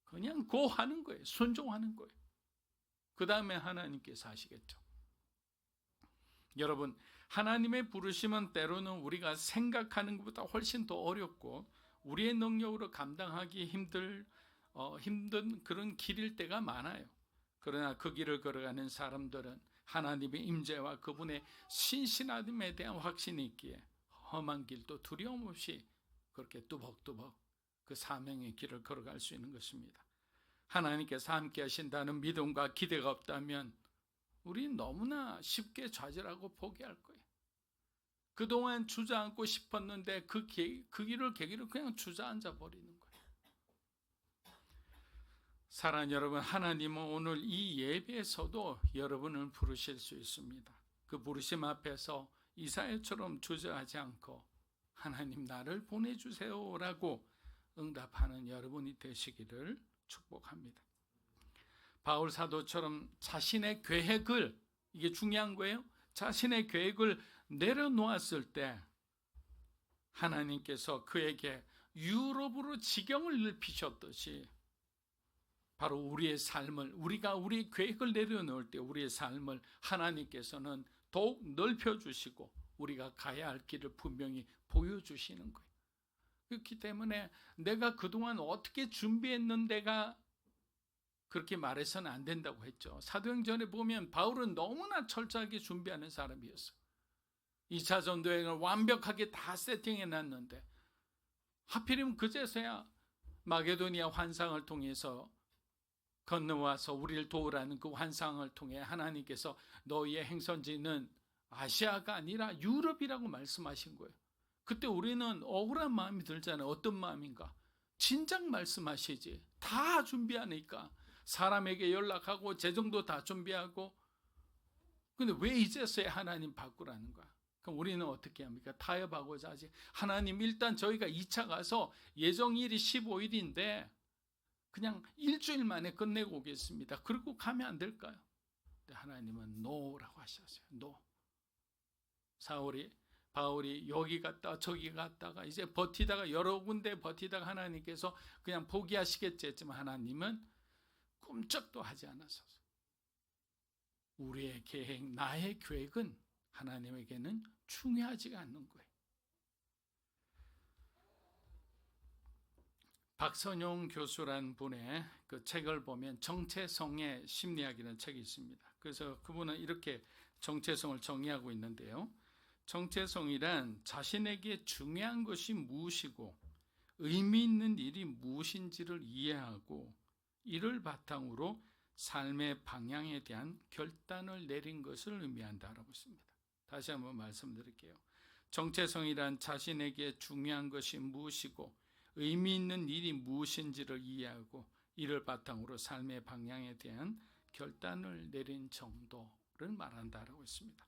그냥 고하는 거예요. 순종하는 거예요. 그 다음에 하나님께서 하시겠죠. 여러분, 하나님의 부르심은 때로는 우리가 생각하는 것보다 훨씬 더 어렵고 우리의 능력으로 감당하기 힘든 그런 길일 때가 많아요. 그러나 그 길을 걸어가는 사람들은 하나님의 임재와 그분의 신실함에 대한 확신이 있기에 험한 길도 두려움 없이 그렇게 뚜벅뚜벅 그 사명의 길을 걸어갈 수 있는 것입니다. 하나님께서 함께 하신다는 믿음과 기대가 없다면 우리 너무나 쉽게 좌절하고 포기할 거예요. 그동안 주저앉고 싶었는데 그 길을 계기로 그냥 주저앉아 버리는 거예요. 사랑하는 여러분, 하나님은 오늘 이 예배에서도 여러분을 부르실 수 있습니다. 그 부르심 앞에서 이사야처럼 주저하지 않고 하나님 나를 보내주세요 라고 응답하는 여러분이 되시기를 축복합니다. 바울 사도처럼 자신의 계획을, 이게 중요한 거예요. 자신의 계획을 내려놓았을 때 하나님께서 그에게 유럽으로 지경을 넓히셨듯이 바로 우리의 삶을, 우리가 우리의 계획을 내려놓을 때 우리의 삶을 하나님께서는 더욱 넓혀주시고 우리가 가야 할 길을 분명히 보여주시는 거예요. 그렇기 때문에 내가 그동안 어떻게 준비했는데가 그렇게 말해서는 안 된다고 했죠. 사도행전에 보면 바울은 너무나 철저하게 준비하는 사람이었어요. 2차 전도여행을 완벽하게 다 세팅해놨는데 하필이면 그제서야 마게도니아 환상을 통해서 건너와서 우리를 도우라는 그 환상을 통해 하나님께서 너희의 행선지는 아시아가 아니라 유럽이라고 말씀하신 거예요. 그때 우리는 억울한 마음이 들잖아요. 어떤 마음인가? 진작 말씀하시지. 다 준비하니까 사람에게 연락하고 재정도 다 준비하고, 근데 왜 이제서야 하나님 바꾸라는 거야? 그럼 우리는 어떻게 합니까? 타협하고자 하지. 하나님, 일단 저희가 2차 가서 예정일이 15일인데 그냥 일주일 만에 끝내고 오겠습니다. 그리고 가면 안 될까요? 근데 하나님은 노라고 하셨어요. 노. 바울이 여기 갔다가 저기 갔다가 이제 버티다가 여러 군데 버티다가 하나님께서 그냥 포기하시겠지 했지만 하나님은 꿈쩍도 하지 않았어요. 우리의 계획, 나의 계획은 하나님에게는 중요하지가 않는 거예요. 박선용 교수란 분의 그 책을 보면 정체성의 심리학이라는 책이 있습니다. 그래서 그분은 이렇게 정체성을 정의하고 있는데요. 정체성이란 자신에게 중요한 것이 무엇이고 의미 있는 일이 무엇인지를 이해하고 이를 바탕으로 삶의 방향에 대한 결단을 내린 것을 의미한다라고 했습니다. 다시 한번 말씀드릴게요. 정체성이란 자신에게 중요한 것이 무엇이고 의미 있는 일이 무엇인지를 이해하고 이를 바탕으로 삶의 방향에 대한 결단을 내린 정도를 말한다라고 했습니다.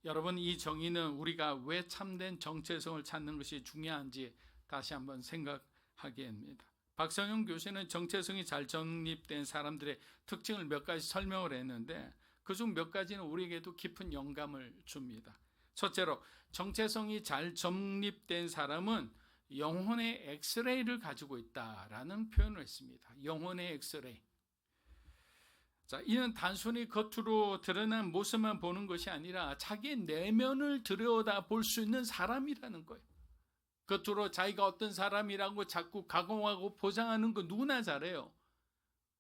여러분, 이 정의는 우리가 왜 참된 정체성을 찾는 것이 중요한지 다시 한번 생각하게 합니다. 박선영 교수는 정체성이 잘 정립된 사람들의 특징을 몇 가지 설명을 했는데 그중 몇 가지는 우리에게도 깊은 영감을 줍니다. 첫째로, 정체성이 잘 정립된 사람은 영혼의 엑스레이를 가지고 있다라는 표현을 했습니다. 영혼의 엑스레이. 자, 이는 단순히 겉으로 드러난 모습만 보는 것이 아니라 자기의 내면을 들여다 볼 수 있는 사람이라는 거예요. 겉으로 자기가 어떤 사람이라고 자꾸 가공하고 포장하는 거 누구나 잘해요.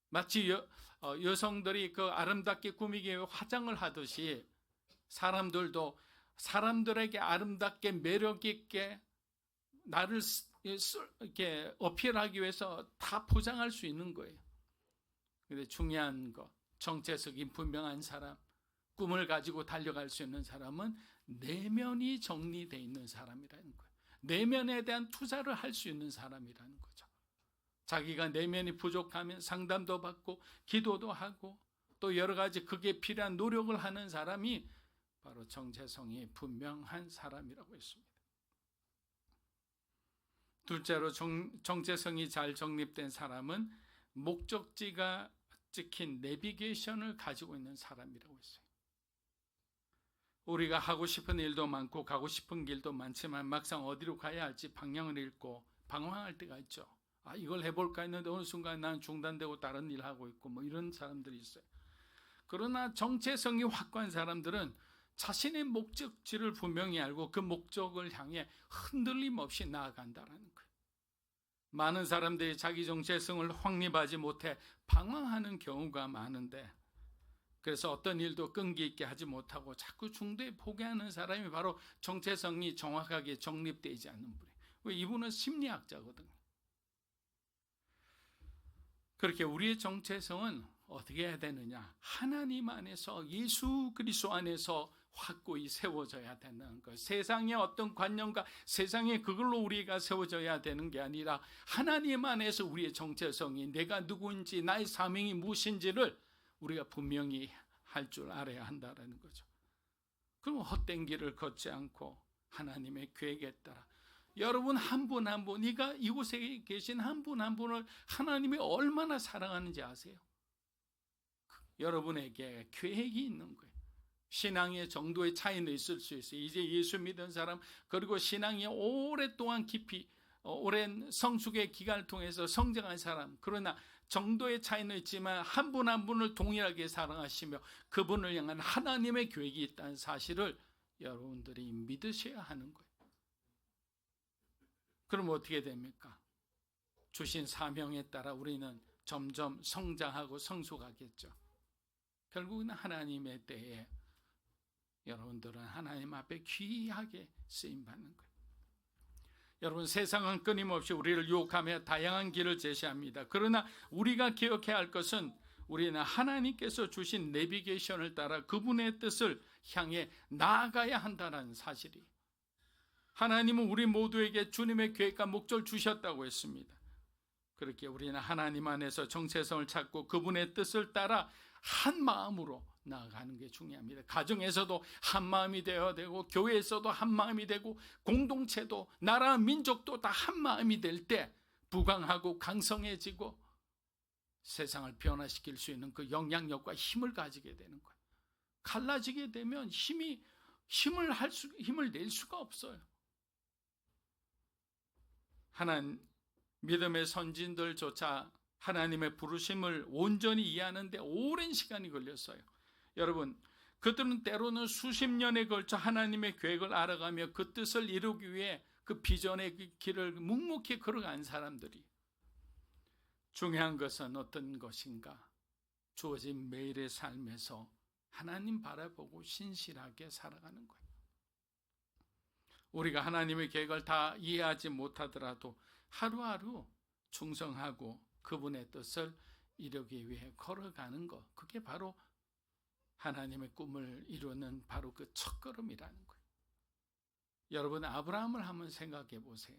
마치 여성들이 그 아름답게 꾸미기 위해 화장을 하듯이 사람들도 사람들에게 아름답게 매력 있게 나를 이렇게 어필하기 위해서 다 포장할 수 있는 거예요. 근데 중요한 거, 정체성이 분명한 사람, 꿈을 가지고 달려갈 수 있는 사람은 내면이 정리되어 있는 사람이라는 거예요. 내면에 대한 투자를 할 수 있는 사람이라는 거죠. 자기가 내면이 부족하면 상담도 받고 기도도 하고 또 여러 가지 그게 필요한 노력을 하는 사람이 바로 정체성이 분명한 사람이라고 했습니다. 둘째로, 정체성이 잘 정립된 사람은 목적지가 찍힌 내비게이션을 가지고 있는 사람이라고 했어요. 우리가 하고 싶은 일도 많고 가고 싶은 길도 많지만 막상 어디로 가야 할지 방향을 잃고 방황할 때가 있죠. 이걸 해볼까 했는데 어느 순간 난 중단되고 다른 일 하고 있고 뭐 이런 사람들이 있어요. 그러나 정체성이 확고한 사람들은 자신의 목적지를 분명히 알고 그 목적을 향해 흔들림 없이 나아간다는 거예요. 많은 사람들이 자기 정체성을 확립하지 못해 방황하는 경우가 많은데, 그래서 어떤 일도 끈기 있게 하지 못하고 자꾸 중도에 포기하는 사람이 바로 정체성이 정확하게 정립되지 않는 분이에요. 왜? 이분은 심리학자거든요. 그렇게 우리의 정체성은 어떻게 해야 되느냐? 하나님 안에서, 예수 그리스도 안에서 확고히 세워져야 되는 것. 세상의 어떤 관념과 세상의 그걸로 우리가 세워져야 되는 게 아니라 하나님 안에서 우리의 정체성이, 내가 누구인지, 나의 사명이 무엇인지를 우리가 분명히 할 줄 알아야 한다는 거죠. 그럼 헛된 길을 걷지 않고 하나님의 계획에 따라, 여러분 한 분 한 분, 네가 이곳에 계신 한 분 한 분을 하나님이 얼마나 사랑하는지 아세요? 여러분에게 계획이 있는 거예요. 신앙의 정도의 차이는 있을 수 있어요. 이제 예수 믿은 사람, 그리고 신앙이 오랫동안 깊이 오랜 성숙의 기간을 통해서 성장한 사람, 그러나 정도의 차이는 있지만 한 분 한 분을 동일하게 사랑하시며 그분을 향한 하나님의 계획이 있다는 사실을 여러분들이 믿으셔야 하는 거예요. 그럼 어떻게 됩니까? 주신 사명에 따라 우리는 점점 성장하고 성숙하겠죠. 결국은 하나님의 때에 여러분들은 하나님 앞에 귀하게 쓰임받는 거예요. 여러분, 세상은 끊임없이 우리를 유혹하며 다양한 길을 제시합니다. 그러나 우리가 기억해야 할 것은 우리는 하나님께서 주신 내비게이션을 따라 그분의 뜻을 향해 나아가야 한다는 사실이, 하나님은 우리 모두에게 주님의 계획과 목적을 주셨다고 했습니다. 그렇게 우리는 하나님 안에서 정체성을 찾고 그분의 뜻을 따라 한 마음으로 나아가는 게 중요합니다. 가정에서도 한 마음이 되어야 되고, 교회에서도 한 마음이 되고, 공동체도, 나라, 민족도 다 한 마음이 될 때 부강하고 강성해지고 세상을 변화시킬 수 있는 그 영향력과 힘을 가지게 되는 거예요. 갈라지게 되면 힘을 낼 수가 없어요. 믿음의 선진들조차 하나님의 부르심을 온전히 이해하는데 오랜 시간이 걸렸어요. 여러분, 그들은 때로는 수십 년에 걸쳐 하나님의 계획을 알아가며 그 뜻을 이루기 위해 그 비전의 그 길을 묵묵히 걸어간 사람들이, 중요한 것은 어떤 것인가? 주어진 매일의 삶에서 하나님 바라보고 신실하게 살아가는 거예요. 우리가 하나님의 계획을 다 이해하지 못하더라도 하루하루 충성하고 그분의 뜻을 이루기 위해 걸어가는 것, 그게 바로 하나님의 꿈을 이루는 바로 그 첫걸음이라는 거예요. 여러분, 아브라함을 한번 생각해 보세요.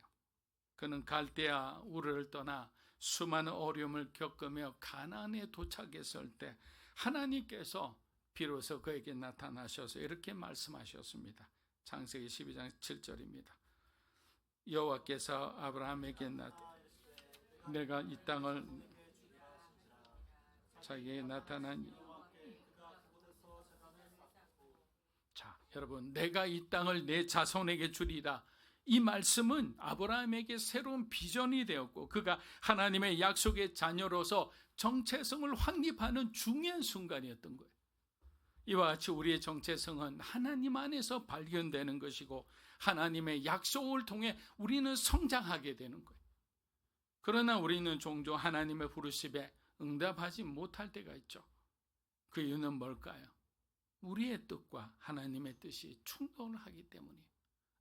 그는 갈대아 우르를 떠나 수많은 어려움을 겪으며 가나안에 도착했을 때 하나님께서 비로소 그에게 나타나셔서 이렇게 말씀하셨습니다. 창세기 12장 7절입니다. 여호와께서 아브라함에게 내가 이 땅을 자기에게 나타난 자, 여러분, 내가 이 땅을 내 자손에게 주리라. 이 말씀은 아브라함에게 새로운 비전이 되었고 그가 하나님의 약속의 자녀로서 정체성을 확립하는 중요한 순간이었던 거예요. 이와 같이 우리의 정체성은 하나님 안에서 발견되는 것이고 하나님의 약속을 통해 우리는 성장하게 되는 거예요. 그러나 우리는 종종 하나님의 부르심에 응답하지 못할 때가 있죠. 그 이유는 뭘까요? 우리의 뜻과 하나님의 뜻이 충돌을 하기 때문이에요.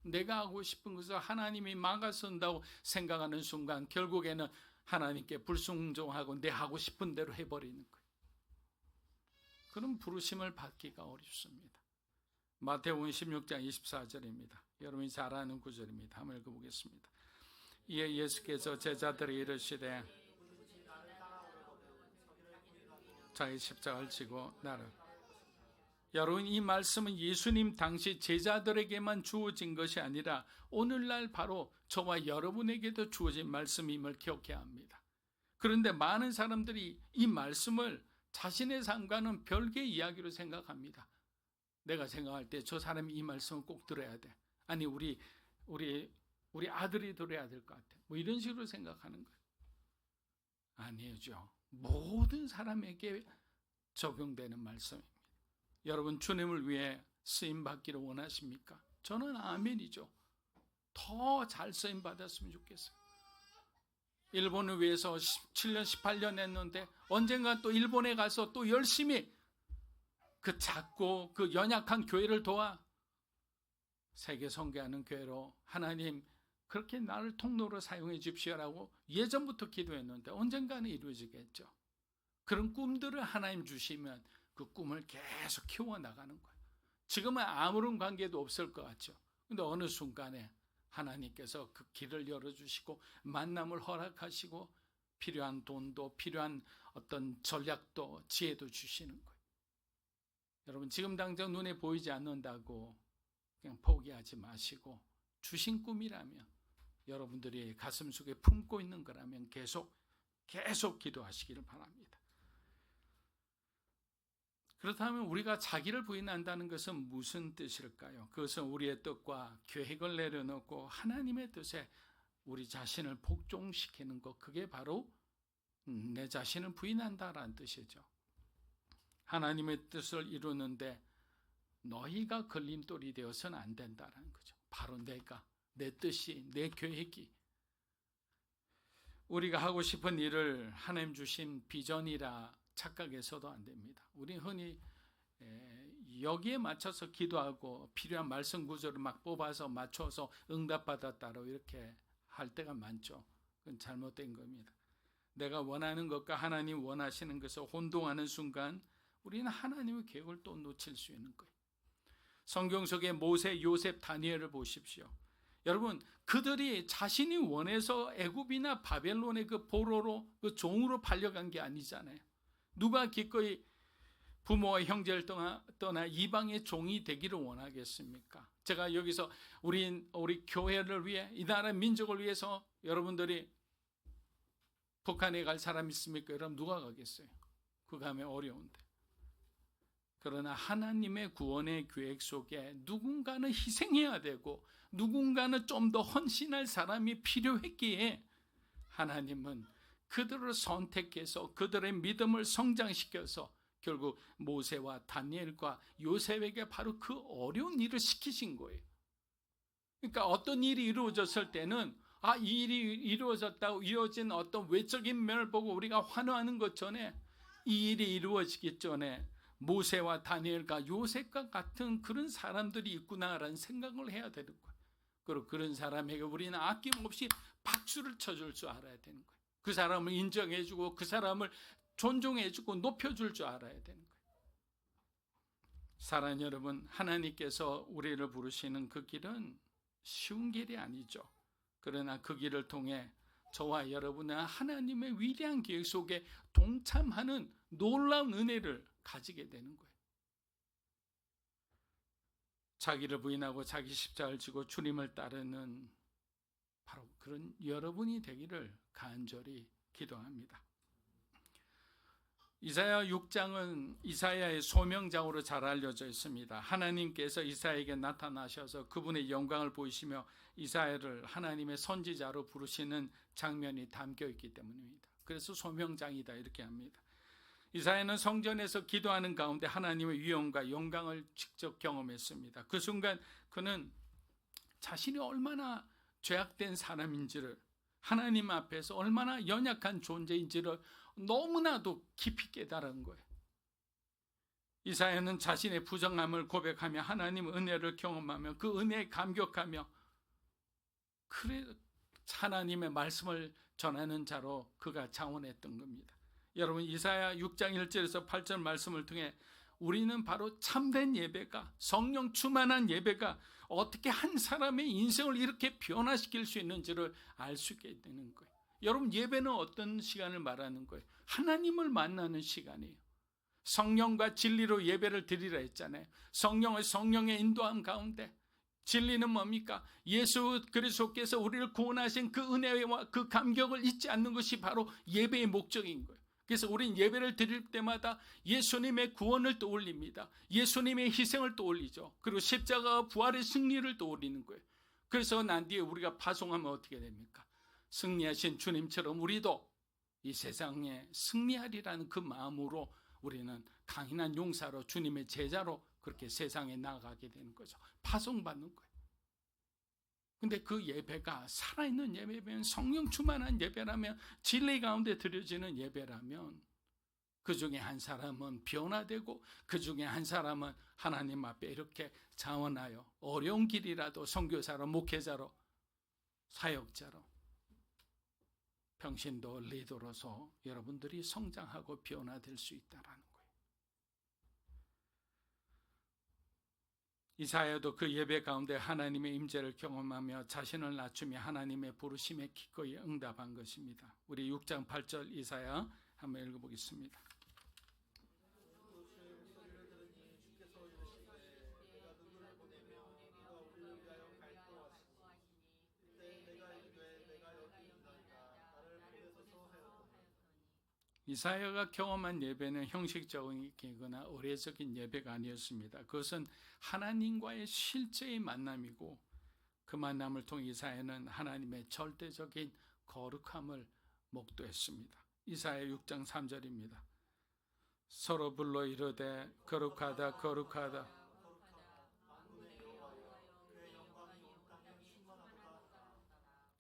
내가 하고 싶은 것을 하나님이 막아선다고 생각하는 순간 결국에는 하나님께 불순종하고 내 하고 싶은 대로 해버리는 거예요. 그런 부르심을 받기가 어렵습니다. 마태복음 16장 24절입니다. 여러분이 잘 아는 구절입니다. 한번 읽어보겠습니다. 이에 예수께서 제자들이 이르시되 자기 십자가를 지고 나를. 여러분, 이 말씀은 예수님 당시 제자들에게만 주어진 것이 아니라 오늘날 바로 저와 여러분에게도 주어진 말씀임을 기억해야 합니다. 그런데 많은 사람들이 이 말씀을 자신의 삶과는 별개의 이야기로 생각합니다. 내가 생각할 때 저 사람이 이 말씀을 꼭 들어야 돼. 아니 우리 아들이 들어야 될 것 같아. 뭐 이런 식으로 생각하는 거예요. 아니죠. 모든 사람에게 적용되는 말씀입니다. 여러분, 주님을 위해 쓰임 받기를 원하십니까? 저는 아멘이죠. 더 잘 쓰임 받았으면 좋겠어요. 일본을 위해서 17년, 18년 했는데 언젠가 또 일본에 가서 또 열심히 그 작고 그 연약한 교회를 도와 세계 선교하는 교회로 하나님 그렇게 나를 통로로 사용해 주십시오라고 예전부터 기도했는데 언젠가는 이루어지겠죠. 그런 꿈들을 하나님 주시면 그 꿈을 계속 키워나가는 거예요. 지금은 아무런 관계도 없을 것 같죠. 근데 어느 순간에 하나님께서 그 길을 열어주시고 만남을 허락하시고 필요한 돈도 필요한 어떤 전략도 지혜도 주시는 거예요. 여러분, 지금 당장 눈에 보이지 않는다고 그냥 포기하지 마시고 주신 꿈이라면 여러분들이 가슴 속에 품고 있는 거라면 계속 기도하시기를 바랍니다. 그렇다면 우리가 자기를 부인한다는 것은 무슨 뜻일까요? 그것은 우리의 뜻과 계획을 내려놓고 하나님의 뜻에 우리 자신을 복종시키는 것, 그게 바로 내 자신을 부인한다라는 뜻이죠. 하나님의 뜻을 이루는데 너희가 걸림돌이 되어서는 안 된다라는 거죠. 바로 내 뜻이, 내 계획이, 우리가 하고 싶은 일을 하나님 주신 비전이라 착각해서도 안 됩니다. 우리 흔히 여기에 맞춰서 기도하고 필요한 말씀 구절을 막 뽑아서 맞춰서 응답받았다고 이렇게 할 때가 많죠. 그건 잘못된 겁니다. 내가 원하는 것과 하나님 원하시는 것을 혼동하는 순간 우리는 하나님의 계획을 또 놓칠 수 있는 거예요. 성경 속의 모세, 요셉, 다니엘을 보십시오. 여러분, 그들이 자신이 원해서 애굽이나 바벨론의 그 포로로, 그 종으로 팔려간 게 아니잖아요. 누가 기꺼이 부모와 형제를 떠나 이방의 종이 되기를 원하겠습니까? 제가 여기서 우리 교회를 위해, 이 나라 민족을 위해서 여러분들이 북한에 갈 사람 있습니까? 여러분, 누가 가겠어요? 그 가면 어려운데. 그러나 하나님의 구원의 계획 속에 누군가는 희생해야 되고 누군가는 좀 더 헌신할 사람이 필요했기에 하나님은 그들을 선택해서 그들의 믿음을 성장시켜서 결국 모세와 다니엘과 요셉에게 바로 그 어려운 일을 시키신 거예요. 그러니까 어떤 일이 이루어졌을 때는 이 일이 이루어졌다고 이루어진 어떤 외적인 면을 보고 우리가 환호하는 것 전에 이 일이 이루어지기 전에 모세와 다니엘과 요셉과 같은 그런 사람들이 있구나라는 생각을 해야 되는 거예요. 그리고 그런 사람에게 우리는 아낌없이 박수를 쳐줄 줄 알아야 되는 거예요. 그 사람을 인정해주고 그 사람을 존중해주고 높여줄 줄 알아야 되는 거예요. 사랑하는 여러분, 하나님께서 우리를 부르시는 그 길은 쉬운 길이 아니죠. 그러나 그 길을 통해 저와 여러분은 하나님의 위대한 계획 속에 동참하는 놀라운 은혜를 가지게 되는 거예요. 자기를 부인하고 자기 십자가를 지고 주님을 따르는 바로 그런 여러분이 되기를 간절히 기도합니다. 이사야 6장은 이사야의 소명장으로 잘 알려져 있습니다. 하나님께서 이사야에게 나타나셔서 그분의 영광을 보이시며 이사야를 하나님의 선지자로 부르시는 장면이 담겨 있기 때문입니다. 그래서 소명장이다 이렇게 합니다. 이사야는 성전에서 기도하는 가운데 하나님의 위엄과 영광을 직접 경험했습니다. 그 순간 그는 자신이 얼마나 죄악된 사람인지를, 하나님 앞에서 얼마나 연약한 존재인지를 너무나도 깊이 깨달은 거예요. 이사야는 자신의 부정함을 고백하며 하나님의 은혜를 경험하며 그 은혜에 감격하며 그래 하나님의 말씀을 전하는 자로 그가 자원했던 겁니다. 여러분, 이사야 6장 1절에서 8절 말씀을 통해 우리는 바로 참된 예배가, 성령 충만한 예배가 어떻게 한 사람의 인생을 이렇게 변화시킬 수 있는지를 알 수 있게 되는 거예요. 여러분, 예배는 어떤 시간을 말하는 거예요? 하나님을 만나는 시간이에요. 성령과 진리로 예배를 드리라 했잖아요. 성령의 인도함 가운데. 진리는 뭡니까? 예수 그리스도께서 우리를 구원하신 그 은혜와 그 감격을 잊지 않는 것이 바로 예배의 목적인 거예요. 그래서 우리는 예배를 드릴 때마다 예수님의 구원을 떠올립니다. 예수님의 희생을 떠올리죠. 그리고 십자가와 부활의 승리를 떠올리는 거예요. 그래서 난 뒤에 우리가 파송하면 어떻게 됩니까? 승리하신 주님처럼 우리도 이 세상에 승리하리라는 그 마음으로 우리는 강인한 용사로 주님의 제자로 그렇게 세상에 나아가게 되는 거죠. 파송받는 거예요. 근데 그 예배가 살아있는 예배면, 성령 충만한 예배라면, 진리 가운데 드려지는 예배라면 그 중에 한 사람은 변화되고 그 중에 한 사람은 하나님 앞에 이렇게 자원하여 어려운 길이라도 선교사로, 목회자로, 사역자로, 평신도 리더로서 여러분들이 성장하고 변화될 수 있다라는 거예요. 이사야도 그 예배 가운데 하나님의 임재를 경험하며 자신을 낮추며 하나님의 부르심에 기꺼이 응답한 것입니다. 우리 6장 8절 이사야 한번 읽어보겠습니다. 이사야가 경험한 예배는 형식적이거나 의례적인 예배가 아니었습니다. 그것은 하나님과의 실제의 만남이고 그 만남을 통해 이사야는 하나님의 절대적인 거룩함을 목도했습니다. 이사야 6장 3절입니다. 서로 불러 이르되 거룩하다 거룩하다.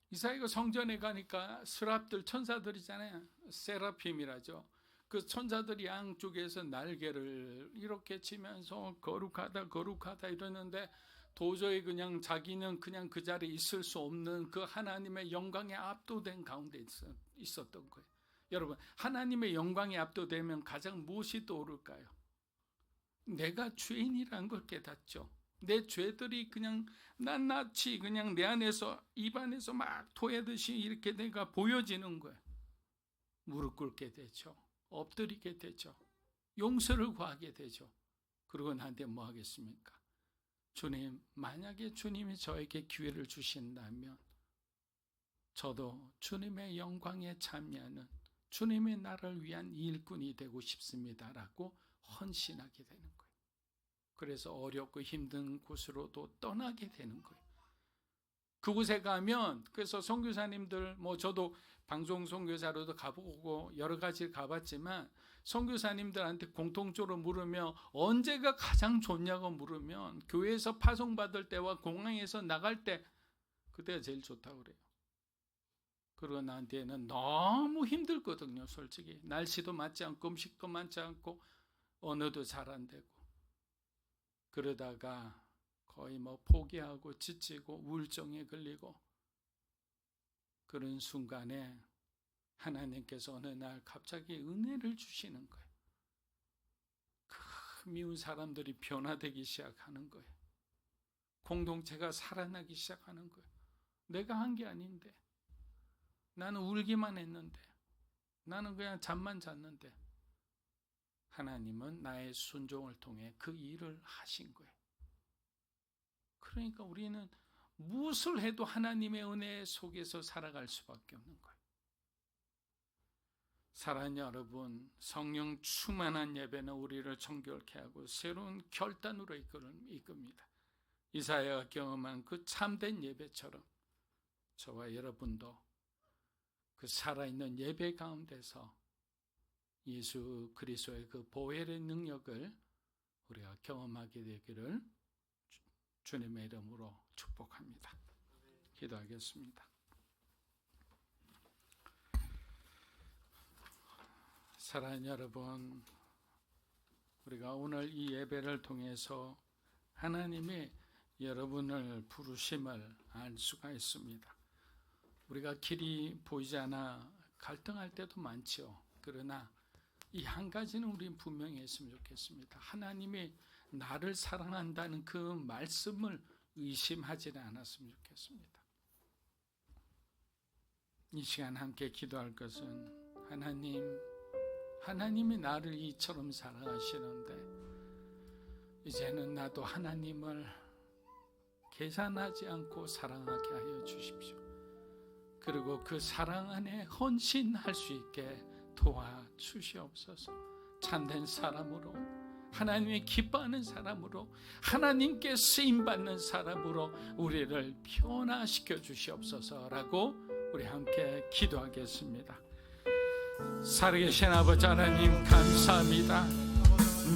이사야가 성전에 가니까 스랍들 천사들이잖아요. 세라핌이라죠. 그 천사들이 양쪽에서 날개를 이렇게 치면서 거룩하다 거룩하다 이러는데 도저히 그냥 자기는 그냥 그 자리에 있을 수 없는 그 하나님의 영광에 압도된 가운데 있었던 거예요. 여러분, 하나님의 영광에 압도되면 가장 무엇이 떠오를까요? 내가 죄인이라는 걸 깨닫죠. 내 죄들이 그냥 낱낱이 그냥 내 안에서 입안에서 막 토해듯이 이렇게 내가 보여지는 거예요. 무릎 꿇게 되죠. 엎드리게 되죠. 용서를 구하게 되죠. 그리고 나한테 뭐 하겠습니까? 주님, 만약에 주님이 저에게 기회를 주신다면 저도 주님의 영광에 참여하는 주님의 나라를 위한 일꾼이 되고 싶습니다라고 헌신하게 되는 거예요. 그래서 어렵고 힘든 곳으로도 떠나게 되는 거예요. 그곳에 가면, 그래서 선교사님들, 저도 방송 선교사로도 가보고 여러 가지 가봤지만 선교사님들한테 공통적으로 물으면 언제가 가장 좋냐고 물으면 교회에서 파송받을 때와 공항에서 나갈 때 그때가 제일 좋다고 그래요. 그리고 나한테는 너무 힘들거든요. 솔직히 날씨도 맞지 않고 음식도 맞지 않고 언어도 잘 안 되고 그러다가 거의 포기하고 지치고 우울증에 걸리고 그런 순간에 하나님께서 어느 날 갑자기 은혜를 주시는 거예요. 그 미운 사람들이 변화되기 시작하는 거예요. 공동체가 살아나기 시작하는 거예요. 내가 한 게 아닌데, 나는 울기만 했는데, 나는 그냥 잠만 잤는데 하나님은 나의 순종을 통해 그 일을 하신 거예요. 그러니까 우리는 무엇을 해도 하나님의 은혜 속에서 살아갈 수밖에 없는 거예요. 사랑하는 여러분, 성령 충만한 예배는 우리를 정결케 하고 새로운 결단으로 이끕니다. 이사야가 경험한 그 참된 예배처럼 저와 여러분도 그 살아있는 예배 가운데서 예수 그리스도의 그 보혈의 능력을 우리가 경험하게 되기를 주님의 이름으로 축복합니다. 기도하겠습니다. 사랑하는 여러분, 우리가 오늘 이 예배를 통해서 하나님이 여러분을 부르심을 알 수가 있습니다. 우리가 길이 보이지 않아 갈등할 때도 많죠. 그러나 이 한 가지는 우리 분명히 했으면 좋겠습니다. 하나님이 나를 사랑한다는 그 말씀을 의심하지는 않았으면 좋겠습니다. 이 시간 함께 기도할 것은 하나님이 나를 이처럼 사랑하시는데 이제는 나도 하나님을 계산하지 않고 사랑하게 하여 주십시오. 그리고 그 사랑 안에 헌신할 수 있게 도와주시옵소서. 참된 사람으로, 하나님의 기뻐하는 사람으로, 하나님께 쓰임받는 사람으로 우리를 변화시켜 주시옵소서라고 우리 함께 기도하겠습니다. 살아계신 아버지 하나님 감사합니다.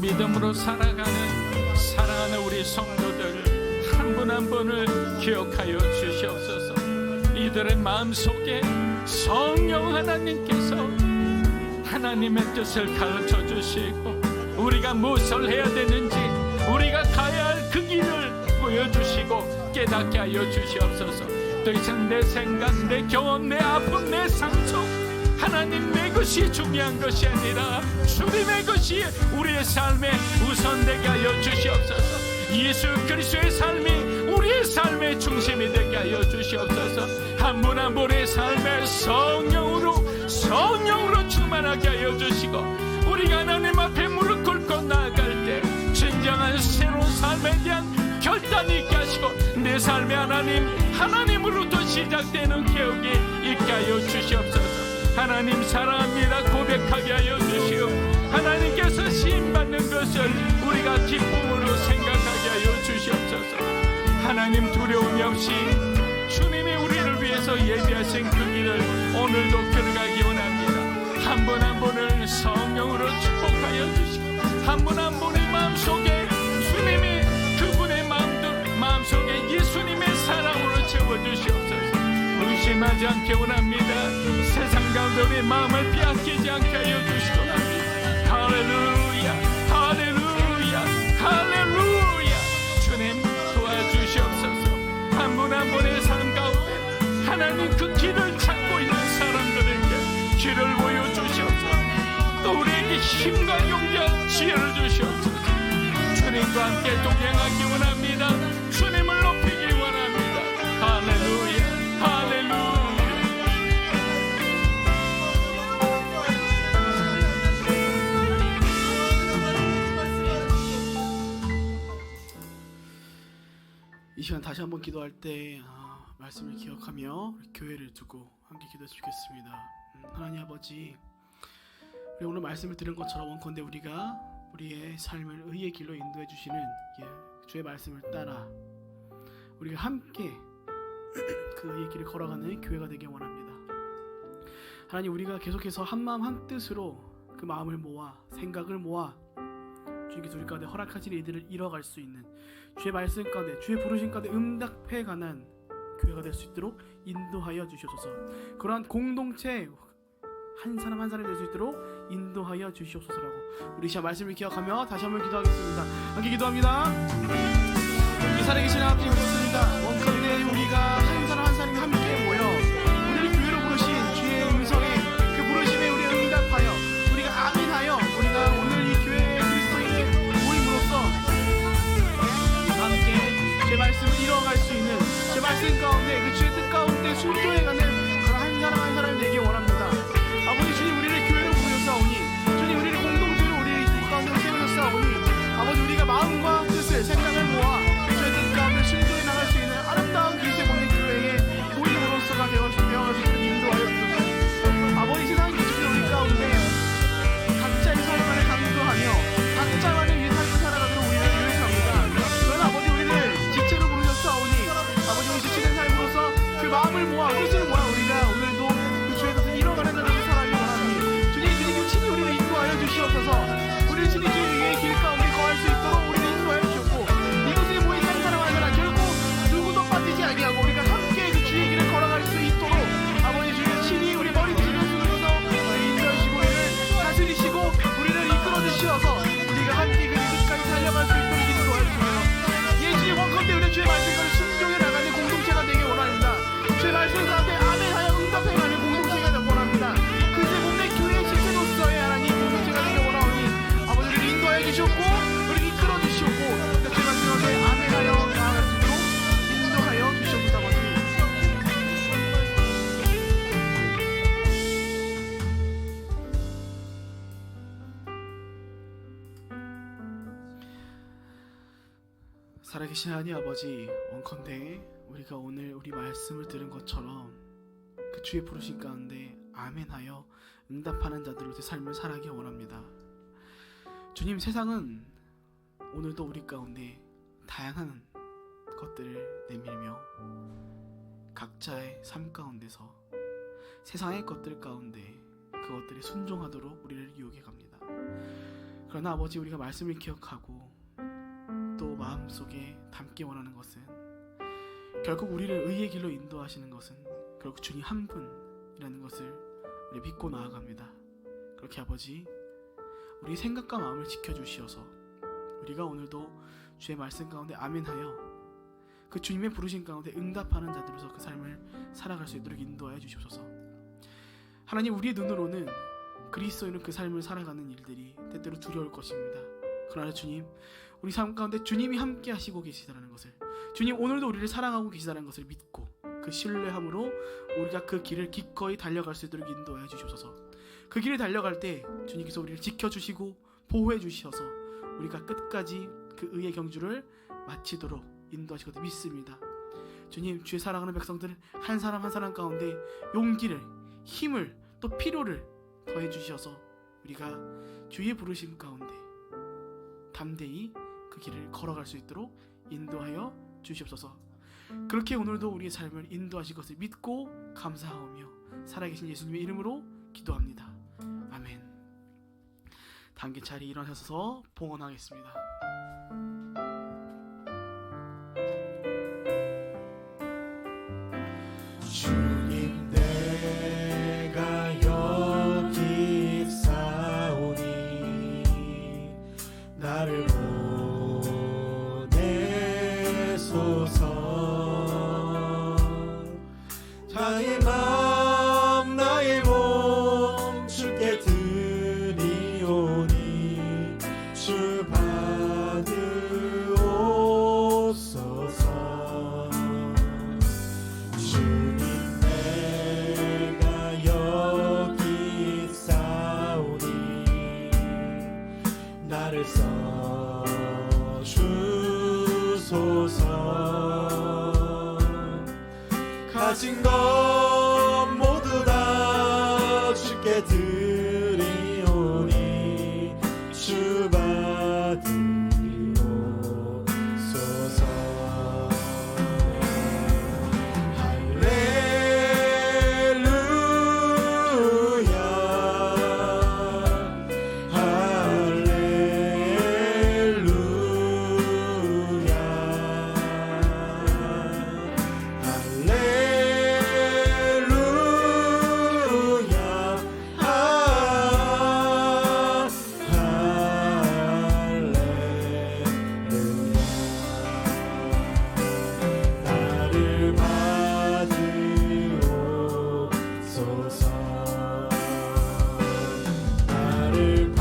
믿음으로 살아가는 사랑하는 우리 성도들 한 분 한 분을 기억하여 주시옵소서. 이들의 마음속에 성령 하나님께서 하나님의 뜻을 가르쳐 주시고 우리가 무엇을 해야 되는지 우리가 가야 할 그 길을 보여주시고 깨닫게 하여 주시옵소서. 더 이상 내 생각, 내 경험, 내 아픔, 내 상처 하나님 내 것이 중요한 것이 아니라 주님의 것이 우리의 삶에 우선되게 하여 주시옵소서. 예수 그리스도의 삶이 우리의 삶의 중심이 되게 하여 주시옵소서. 한 분 한 분의 삶에 성령으로 충만하게 하여 주시고 우리가 하나님 앞에 무릎 꿇고 나아갈 때 진정한 새로운 삶에 대한 결단이 있게 하시고 내 삶의 하나님으로부터 시작되는 개혁이 있게 하여 주시옵소서. 하나님 사랑합니다 고백하게 하여 주시오. 하나님께서 시임받는 것을 우리가 기쁨으로 생각하게 하여 주시옵소서. 하나님 두려움이 없이 주님이 우리를 위해서 예비하신 그 길을 오늘도 걸어가기 원합니다. 한 분 한 분을 성령으로 축복하여 주시고 한 분 한 분의 마음속에 주님이 그분의 마음속에 예수님의 사랑으로 채워주시옵소서. 의심하지 않게 원합니다. 세상 가운데 우리의 마음을 빼앗기지 않게 하여 주시고 합니다. 할렐루야 할렐루야 할렐루야. 주님 도와주시옵소서. 한 분 한 분의 삶 가운데 하나님 그 길을 찾고 있는 사람들에게 길을 보여주시옵소서. 또 우리에게 힘과 용기와 지혜를 주시옵소서. 주님과 함께 동행하기 원합니다. 주님을 높이기 원합니다. 할렐루야 할렐루야. 이 시간 다시 한번 기도할 때 말씀을 기억하며 교회를 두고 함께 기도했으면 좋겠습니다. 하나님 아버지, 우리 오늘 말씀을 들은 것처럼 원컨대 우리가 우리의 삶을 의의 길로 인도해 주시는 주의 말씀을 따라 우리가 함께 그 의의 길을 걸어가는 교회가 되길 원합니다. 하나님, 우리가 계속해서 한 마음 한 뜻으로 그 마음을 모아 생각을 모아 주님께서 우리 가운데 허락하신 일들을 이뤄갈 수 있는 주의 말씀 가운데 주의 부르심 가운데 응답해 가는 교회가 될 수 있도록 인도하여 주시옵소서. 그러한 공동체 한 사람 한 사람이 될 수 있도록 인도하여 주시옵소서라고 우리 시간 말씀을 기억하며 다시 한번 기도하겠습니다. 함께 기도합니다. 이 살에 계신 아버지 그렇습니다. 원컨대 우리가 한 사람 한 사람이 함께 모여 우리를 교회로 부르신 주의 음성에 그 부르심에 우리 응답하여 우리가 아멘하여 우리가 오늘 이 교회의 그리스도인의 모임으로써 함께 제 말씀을 이뤄갈 수 있는 제 말씀 가운데 그 주의 뜻 가운데 순종해가는 그런 한 사람 한 사람이 되길 원합니다. 아버지, 주님 우리를 교회로 부르셨사오니 주님 우리를 공동체로 우리의 가운데 살아계신 하나님 아버지, 원컨대 우리가 오늘 우리 말씀을 들은 것처럼 그 주의 부르신 가운데 아멘하여 응답하는 자들로서의 삶을 살아가기 원합니다. 주님, 세상은 오늘도 우리 가운데 다양한 것들을 내밀며 각자의 삶 가운데서 세상의 것들 가운데 그것들에 순종하도록 우리를 유혹해 갑니다. 그러나 아버지, 우리가 말씀을 기억하고 또 마음속에 담기 원하는 것은 결국 우리를 의의 길로 인도하시는 것은 결국 주님 한 분이라는 것을 우리 믿고 나아갑니다. 그렇게 아버지, 우리 생각과 마음을 지켜주시어서 우리가 오늘도 주의 말씀 가운데 아멘하여 그 주님의 부르신 가운데 응답하는 자들로서 그 삶을 살아갈 수 있도록 인도하여 주시옵소서. 하나님, 우리의 눈으로는 그리스도인은 그 삶을 살아가는 일들이 때때로 두려울 것입니다. 그러나 주님, 우리 삶 가운데 주님이 함께 하시고 계시다는 것을, 주님 오늘도 우리를 사랑하고 계시다는 것을 믿고 그 신뢰함으로 우리가 그 길을 기꺼이 달려갈 수 있도록 인도하여 주시옵소서. 그 길을 달려갈 때 주님께서 우리를 지켜주시고 보호해 주셔서 우리가 끝까지 그 의의 경주를 마치도록 인도하시거든 믿습니다. 주님, 주의 사랑하는 백성들 한 사람 한 사람 가운데 용기를, 힘을, 또 필요를 더해 주셔서 우리가 주의 부르심 가운데 담대히 그 길을 걸어갈 수 있도록 인도하여 주시옵소서. 그렇게 오늘도 우리의 삶을 인도하실 것을 믿고 감사하며 살아계신 예수님의 이름으로 기도합니다. 아멘. 당긴 자리 일어나셔서 봉헌하겠습니다. 주님, 내가 여기 있사오니 나를 보내소서. 나의 맘 나의 몸 주께 드리오니 주 받으옵소서. 주님, 내가 여기 있사오니 나를 써주소서. 가진 것 모두 다 주께 드리오니 주 받으옵소서. 나를 받으옵소서. 나를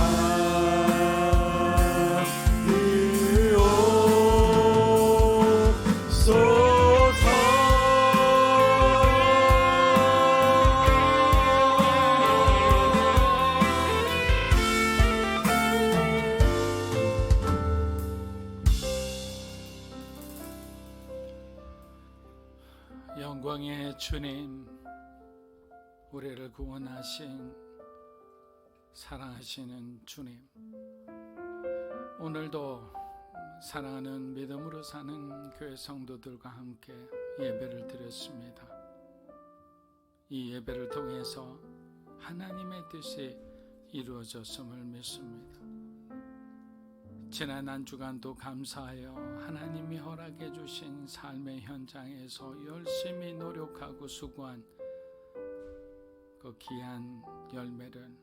영광의 주님, 우리를 구원하신 사랑하시는 주님, 오늘도 사랑하는 믿음으로 사는 교회 성도들과 함께 예배를 드렸습니다. 이 예배를 통해서 하나님의 뜻이 이루어졌음을 믿습니다. 지난 한 주간도 감사하여 하나님이 허락해 주신 삶의 현장에서 열심히 노력하고 수고한 그 귀한 열매를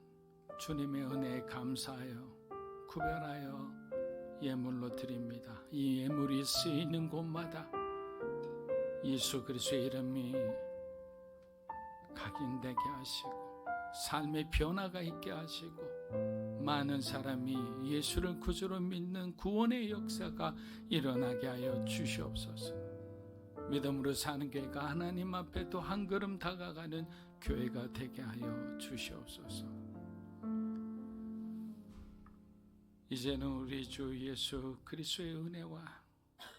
주님의 은혜에 감사하여 구별하여 예물로 드립니다. 이 예물이 쓰이는 곳마다 예수 그리스도의 이름이 각인되게 하시고 삶의 변화가 있게 하시고 많은 사람이 예수를 구주로 믿는 구원의 역사가 일어나게 하여 주시옵소서. 믿음으로 사는 교회가 하나님 앞에 또 한 걸음 다가가는 교회가 되게 하여 주시옵소서. 이제는 우리 주 예수 그리스도의 은혜와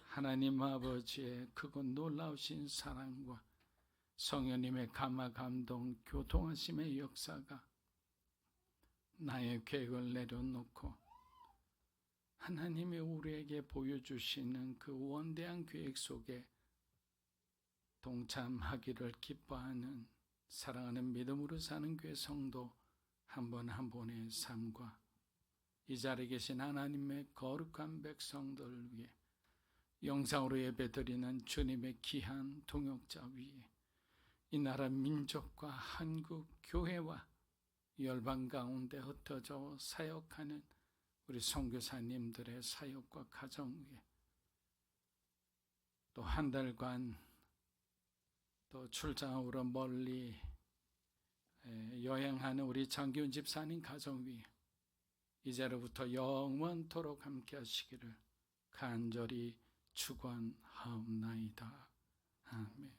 하나님 아버지의 크고 놀라우신 사랑과 성령님의 감화 감동 교통하심의 역사가 나의 계획을 내려놓고 하나님이 우리에게 보여주시는 그 원대한 계획 속에 동참하기를 기뻐하는 사랑하는 믿음으로 사는 교회 성도 한 분 한 분의 삶과 이 자리에 계신 하나님의 거룩한 백성들을 위해 영상으로 예배드리는 주님의 귀한 동역자 위에 이 나라 민족과 한국 교회와 열방 가운데 흩어져 사역하는 우리 선교사님들의 사역과 가정 위에 또 한 달간 또 출장으로 멀리 여행하는 우리 장기훈 집사님 가정 위에 이제로부터 영원토록 함께 하시기를 간절히 축원하옵나이다. 아멘.